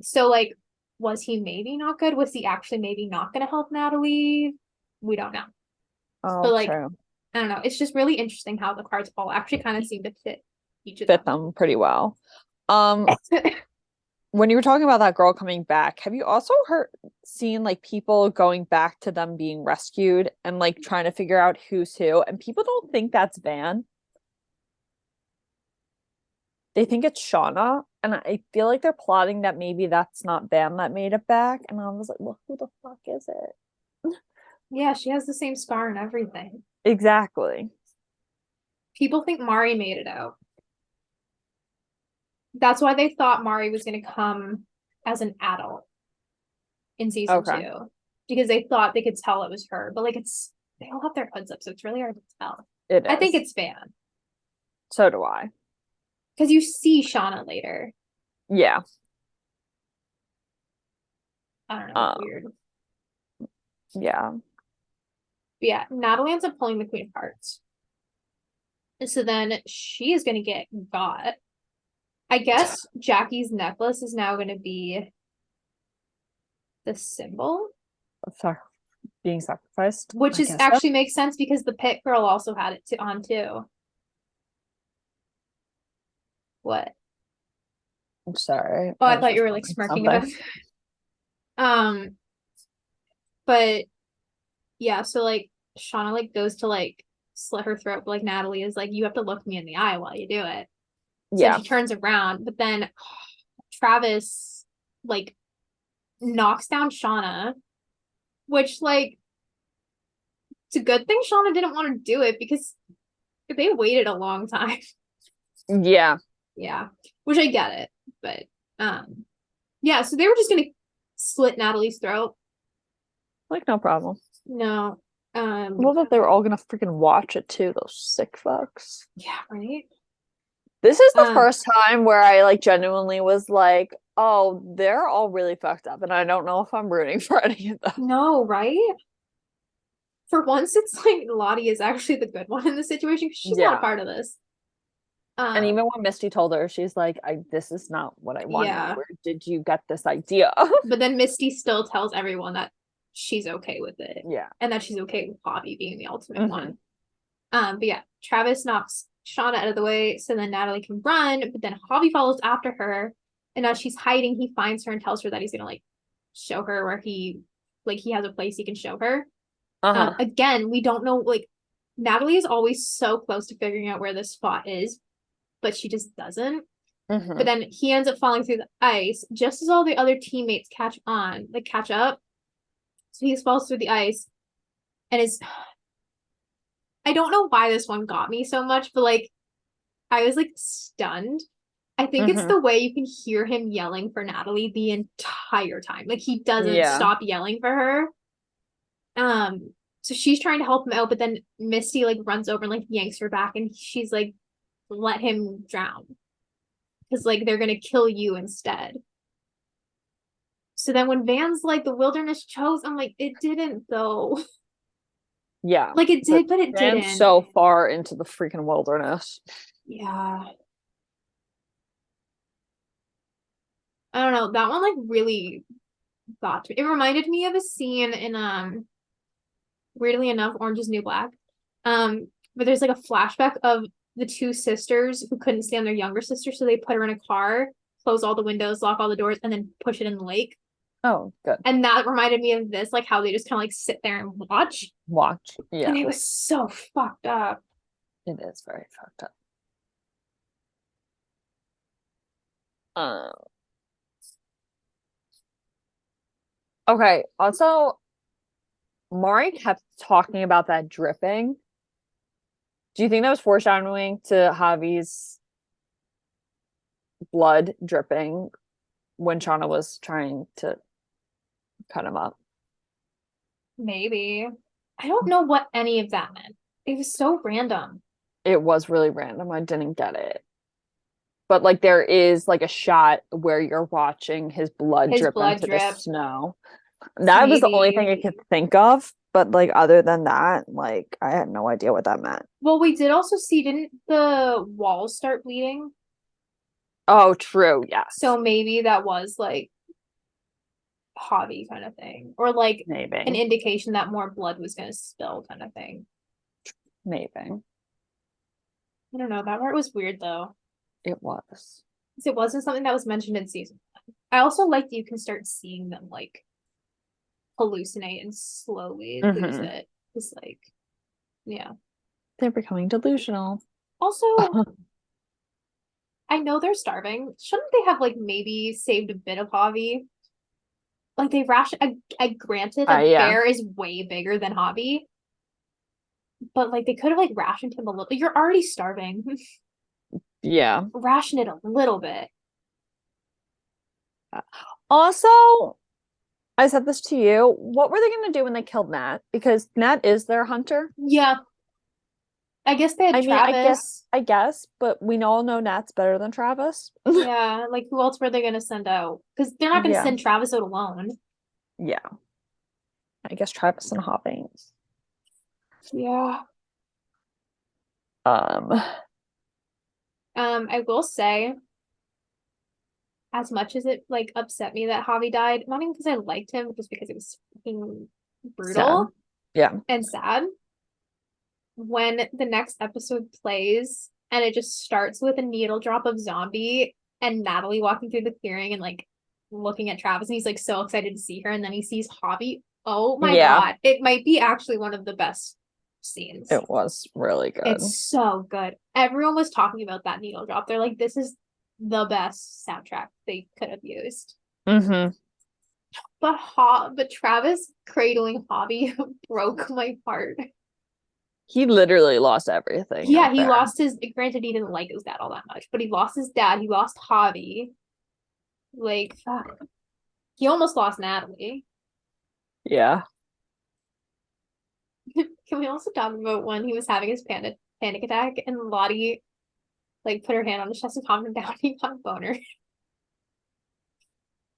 So like, was he maybe not good? Was he actually maybe not going to help Natalie? We don't know. Oh, like, true. I don't know. It's just really interesting how the cards all actually kind of seem to fit each of them. Fit them pretty well. When you were talking about that girl coming back, have you also seen like people going back to them being rescued and like trying to figure out who's who? And people don't think that's Van. They think it's Shauna, and I feel like they're plotting that maybe that's not Van that made it back. And I was like, well, who the fuck is it? Yeah, she has the same scar and everything. Exactly. People think Mari made it out. That's why they thought Mari was going to come as an adult in season 2. Because they thought they could tell it was her. But like they all have their hoods up, so it's really hard to tell. I think it's Van. So do I. Because you see Shauna later. Yeah. I don't know. It's weird. Yeah. But yeah, Natalie ends up pulling the Queen of Hearts. And so then she is going to get got. I guess Jackie's necklace is now going to be the symbol of being sacrificed, which is actually makes sense because the pit girl also had it on too. What? I'm sorry. Oh, I thought you were like smirking about it. But yeah, so like Shauna like goes to like slit her throat, but like Natalie is like, you have to look me in the eye while you do it. So she turns around, but then Travis like knocks down Shauna, which like it's a good thing Shauna didn't want to do it because they waited a long time. Yeah. Yeah. Which I get it. But yeah, so they were just gonna slit Natalie's throat. Like no problem. No. Well, that they were all gonna freaking watch it too, those sick fucks. Yeah, right? This is the first time where I like genuinely was like, oh, they're all really fucked up, and I don't know if I'm rooting for any of them. No, right? For once, it's like Lottie is actually the good one in the situation because she's not a part of this. And even when Misty told her, she's like, this is not what I wanted. Yeah. Where did you get this idea? But then Misty still tells everyone that she's okay with it. Yeah. And that she's okay with Bobby being the ultimate one. But yeah, Travis knocks Shauna out of the way so then Natalie can run, but then Javi follows after her, and as she's hiding, he finds her and tells her that he's gonna like show her where he has a place he can show her. Again, we don't know, like Natalie is always so close to figuring out where this spot is, but she just doesn't. But then he ends up falling through the ice just as all the other teammates catch up. So he falls through the ice and I don't know why this one got me so much, but like I was like stunned. I think it's the way you can hear him yelling for Natalie the entire time. Like he doesn't stop yelling for her. So she's trying to help him out, but then Misty like runs over and like yanks her back, and she's like, let him drown. Because like they're gonna kill you instead. So then when Van's like the wilderness chose, I'm like, it didn't though. Yeah. Like it did, but it didn't. So far into the freaking wilderness. Yeah. I don't know. That one like really got to me. It reminded me of a scene in weirdly enough, Orange is New Black. But there's like a flashback of the two sisters who couldn't stand their younger sister, so they put her in a car, close all the windows, lock all the doors, and then push it in the lake. Oh, good. And that reminded me of this, like how they just kind of like sit there and watch. Yeah. And it was so fucked up. It is very fucked up. Okay, also, Mari kept talking about that dripping. Do you think that was foreshadowing to Javi's blood dripping when Shauna was trying to cut him up? Maybe. I don't know what any of that meant. It was so random. It was really random. I didn't get it. But like there is like a shot where you're watching his blood drip into the snow. That was the only thing I could think of, but like other than that, like I had no idea what that meant. Well, we did also see, didn't the walls start bleeding? Oh, true. Yes. So maybe that was like Javi kind of thing, or like maybe an indication that more blood was going to spill kind of thing. Maybe. I don't know. That part was weird though. It was. It wasn't something that was mentioned in season 1. I also like that you can start seeing them like hallucinate and slowly lose it. It's like, yeah. They're becoming delusional. Also, I know they're starving. Shouldn't they have like maybe saved a bit of Javi? Like they I granted a bear is way bigger than Javi. But like they could have like rationed him a little. You're already starving. Yeah. Ration it a little bit. Also, I said this to you. What were they going to do when they killed Nat? Because Nat is their hunter. Yeah. I guess they had Travis. I guess, but we all know Nat's better than Travis. Yeah, like who else were they going to send out? Because they're not going to send Travis out alone. Yeah. I guess Travis and Hopping. Yeah. I will say, as much as it like upset me that Javi died, not even because I liked him, just because it was fucking brutal. Sad. Yeah. And sad. When the next episode plays and it just starts with a needle drop of zombie and Natalie walking through the clearing and like looking at Travis and he's like so excited to see her and then he sees Javi. Oh my God. It might be actually one of the best scenes. It was really good. It's so good. Everyone was talking about that needle drop. They're like, this is the best soundtrack they could have used. But Travis cradling Javi broke my heart. He literally lost everything. Yeah, he lost his. Granted, he didn't like his dad all that much, but he lost his dad. He lost Javi. Like, fuck. He almost lost Natalie. Yeah. Can we also talk about when he was having his panic attack and Lottie like put her hand on his chest and calmed him down? He got a boner.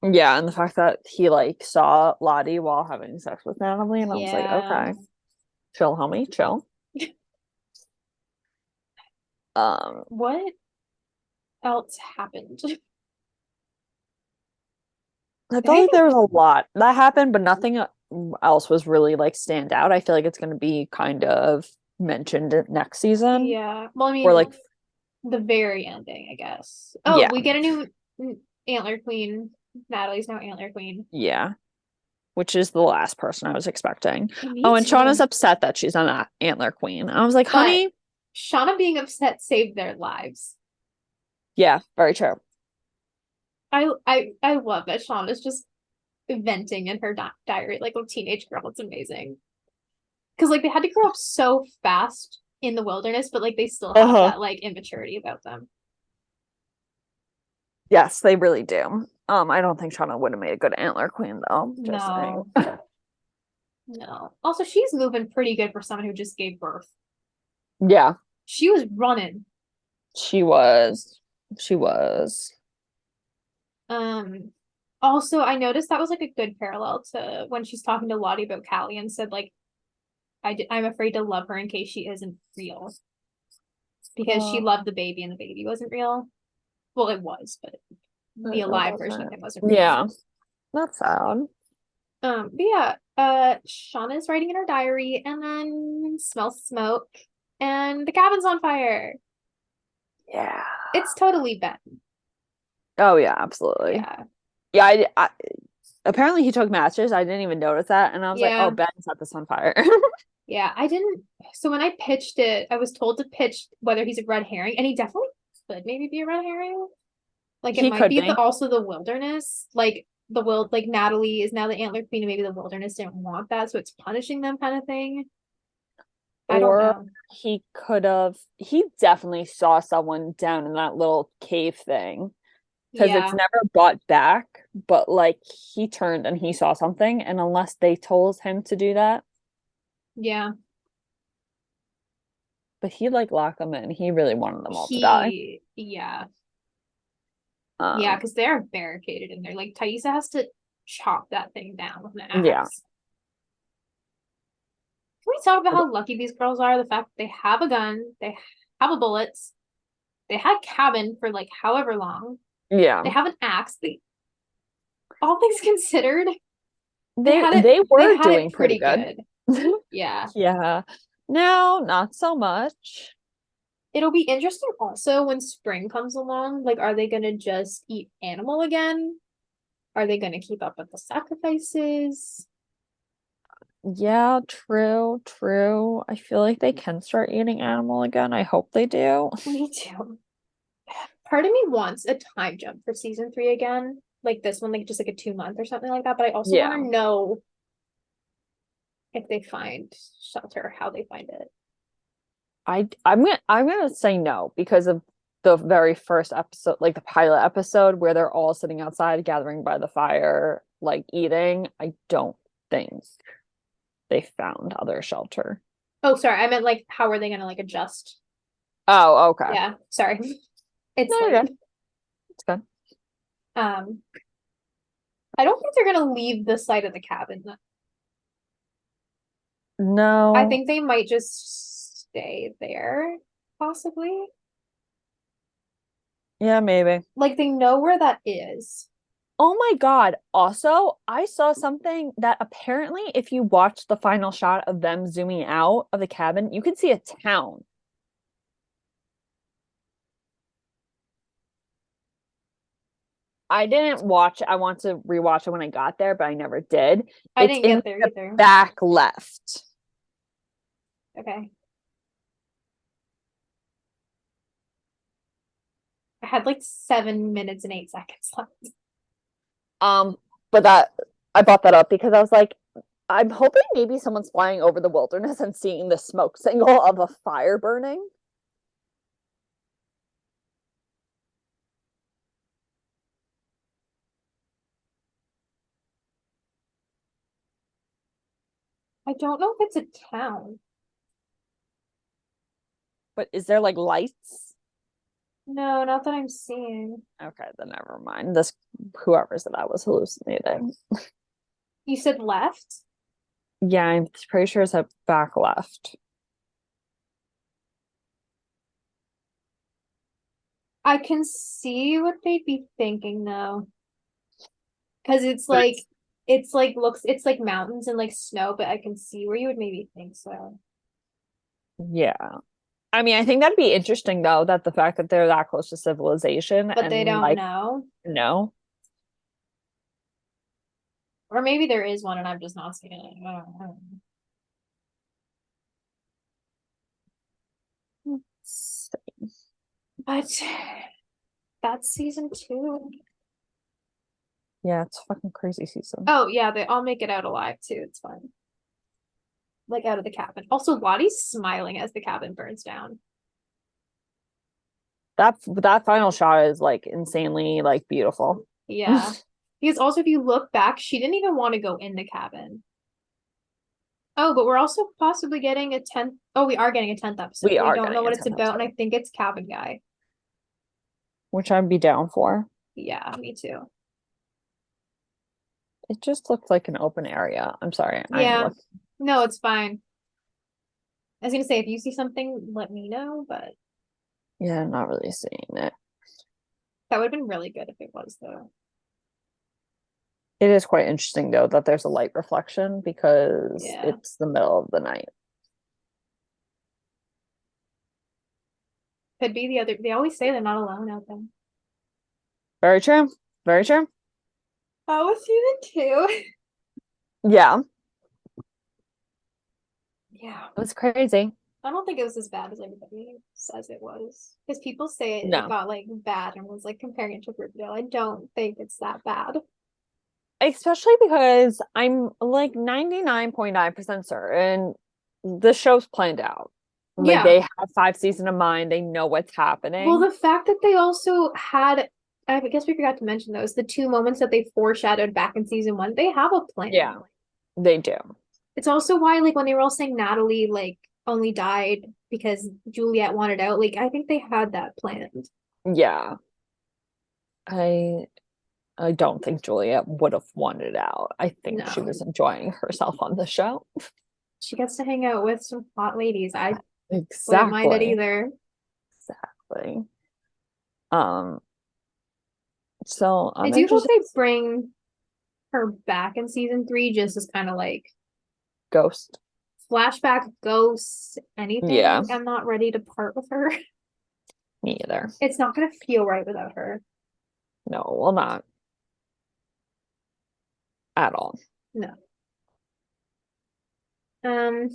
Yeah, and the fact that he like saw Lottie while having sex with Natalie, and I was like, okay, chill, homie, chill. What else happened? I feel like there was a lot that happened, but nothing else was really like stand out. I feel like it's going to be kind of mentioned next season. Yeah. Well, I mean, or like the very ending, I guess. Oh, we get a new Antler Queen. Natalie's now Antler Queen. Yeah. Which is the last person I was expecting. Oh, and Shauna's upset that she's an Antler Queen. I was like, honey. Shauna being upset saved their lives. Yeah, very true. I love that Shauna's just venting in her diary like a teenage girl. It's amazing. Because like they had to grow up so fast in the wilderness, but like they still have that like immaturity about them. Yes, they really do. I don't think Shauna would have made a good Antler Queen though. Just no. No. Also, she's moving pretty good for someone who just gave birth. Yeah. She was running. She was. Also, I noticed that was like a good parallel to when she's talking to Lottie about Callie and said like, I'm afraid to love her in case she isn't real. Because she loved the baby and the baby wasn't real. Well, it was, but the alive version of him wasn't real. Yeah. That's sad. But yeah, Shauna's writing in her diary and then smells smoke and the cabin's on fire. Yeah. It's totally Ben. Oh yeah, absolutely. Yeah. Yeah, I apparently he took matches. I didn't even notice that. And I was like, oh, Ben set this on fire. Yeah, I didn't. So when I pitched it, I was told to pitch whether he's a red herring, and he definitely could maybe be a red herring. Like it might be also the wilderness. Like like Natalie is now the Antler Queen, and maybe the wilderness didn't want that, so it's punishing them kind of thing. I don't know. He definitely saw someone down in that little cave thing. Because it's never brought back, but like he turned and he saw something, and unless they told him to do that. Yeah. But he like locked them in. He really wanted them all to die. Yeah. Yeah, because they're barricaded in there. Like Thaisa has to chop that thing down with an axe. we talk about how lucky these girls are? The fact that they have a gun, they have a bullets, they had cabin for like however long. Yeah. They have an axe. All things considered, they were doing pretty good. Yeah. Yeah. No, not so much. It'll be interesting also when spring comes along. Like, are they gonna just eat animal again? Are they gonna keep up with the sacrifices? Yeah, true, true. I feel like they can start eating animal again. I hope they do. Me too. Part of me wants a time jump for season 3 again. Like this one, like just like a 2 month or something like that. But I also want to know if they find shelter, how they find it. I'm gonna say no because of the very first episode, like the pilot episode where they're all sitting outside gathering by the fire, like eating. I don't think they found other shelter. Oh, sorry. I meant like how are they gonna like adjust? Oh, okay. Yeah, sorry. It's no, like it's good. I don't think they're gonna leave the site of the cabin. No. I think they might just stay there, possibly. Yeah, maybe. Like they know where that is. Oh my God. Also, I saw something that apparently if you watch the final shot of them zooming out of the cabin, you can see a town. I didn't watch. I want to rewatch it when I got there, but I never did. I It's didn't get in there the either. back left. Okay. I had like 7 minutes and 8 seconds left. But that I brought that up because I was like, I'm hoping maybe someone's flying over the wilderness and seeing the smoke signal of a fire burning. I don't know if it's a town. But is there like lights? No, not that I'm seeing. Okay, then never mind. This whoever said that was hallucinating. You said left? Yeah, I'm pretty sure it's at back left. I can see what they'd be thinking though. Because it's like looks it's like mountains and like snow, but I can see where you would maybe think so. Yeah. I mean, I think that'd be interesting though, that the fact that they're that close to civilization But they and don't like know. no. Or maybe there is one and I'm just not seeing it. I don't know. But that's season 2. Yeah, it's a fucking crazy season. Oh yeah, they all make it out alive too. It's fine. Like out of the cabin. Also, Lottie's smiling as the cabin burns down. That final shot is like insanely like beautiful. Yeah. Because also if you look back, she didn't even want to go in the cabin. Oh, but we're also possibly getting a 10th. Oh, we are getting a 10th episode. We are don't know getting what a it's 10th about, and I episode. think it's Cabin Guy. Which I'd be down for. Yeah, me too. It just looked like an open area. I'm sorry. Yeah. No, it's fine. I was gonna say if you see something, let me know, but Yeah, not really seeing it. that would have been really good if it was though. It is quite interesting though that there's a light reflection because Yeah. it's the middle of the night. Could be the other. They always say they're not alone out there. Very true. Very true. That was season 2. Yeah. Yeah. It was crazy. I don't think it was as bad as everybody says it was. Because people say it No. got like bad and was like comparing it to Riverdale. I don't think it's that bad. Especially because I'm like 99.9% certain the show's planned out. Like Yeah. they have 5 seasons in mind. They know what's happening. Well, the fact that they also had, I guess we forgot to mention those, the 2 moments that they foreshadowed back in season 1, they have a plan. Yeah, they do. It's also why, like, when they were all saying Natalie, like, only died because Juliet wanted out, like, I think they had that planned. Yeah. I don't think Juliet would have wanted out. I think she was enjoying herself on the show. She gets to hang out with some hot ladies. I wouldn't mind it Exactly. either. Exactly. So I I'm do hope interested. they bring her back in season 3 just as kind of like Ghost. flashback, ghosts, anything. Yeah. I'm not ready to part with her. Me either. It's not gonna feel right without her. No, well, not at all. No. Um,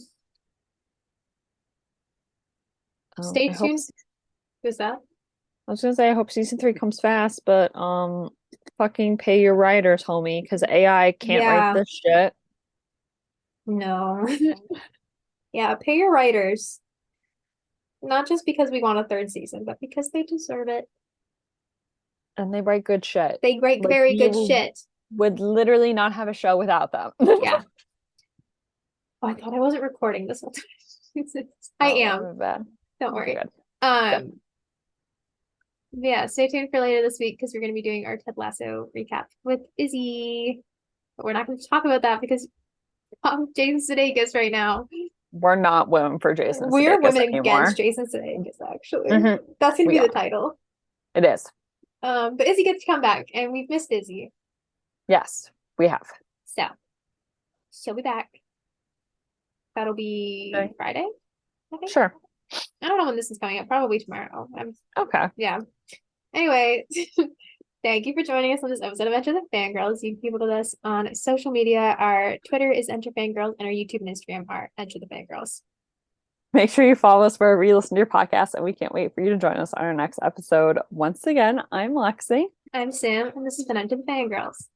stay I hope. tuned. Who's that? I was gonna say I hope season 3 comes fast, but fucking pay your writers, homie, because AI can't write Yeah. this shit. No. Yeah, pay your writers. Not just because we want a 3rd season, but because they deserve it. And they write good shit. They write Like, very good you shit. would literally not have a show without them. Yeah. Oh, I thought I wasn't recording this whole time. I am. Bad. Don't worry. Good. Yeah, stay tuned for later this week because we're going to be doing our Ted Lasso recap with Izzy. But we're not going to talk about that because Jason Sudeikis right now. We're not women for Jason We're Sudeikis women anymore. against Jason Sudeikis, actually. Mm-hmm. That's going to be the title. It is. But Izzy gets to come back, and we've missed Izzy. Yes, we have. So, she'll be back. That'll be Friday, I think. Sure. I don't know when this is coming up. Probably tomorrow. Okay. Yeah. Anyway, thank you for joining us on this episode of Enter the Fangirls. You can keep up with us on social media. Our Twitter is Enter Fangirls, and our YouTube and Instagram are Enter the Fangirls. Make sure you follow us wherever you listen to your podcast, and we can't wait for you to join us on our next episode. Once again, I'm Lexie. I'm Sam, and this has been Enter the Fangirls.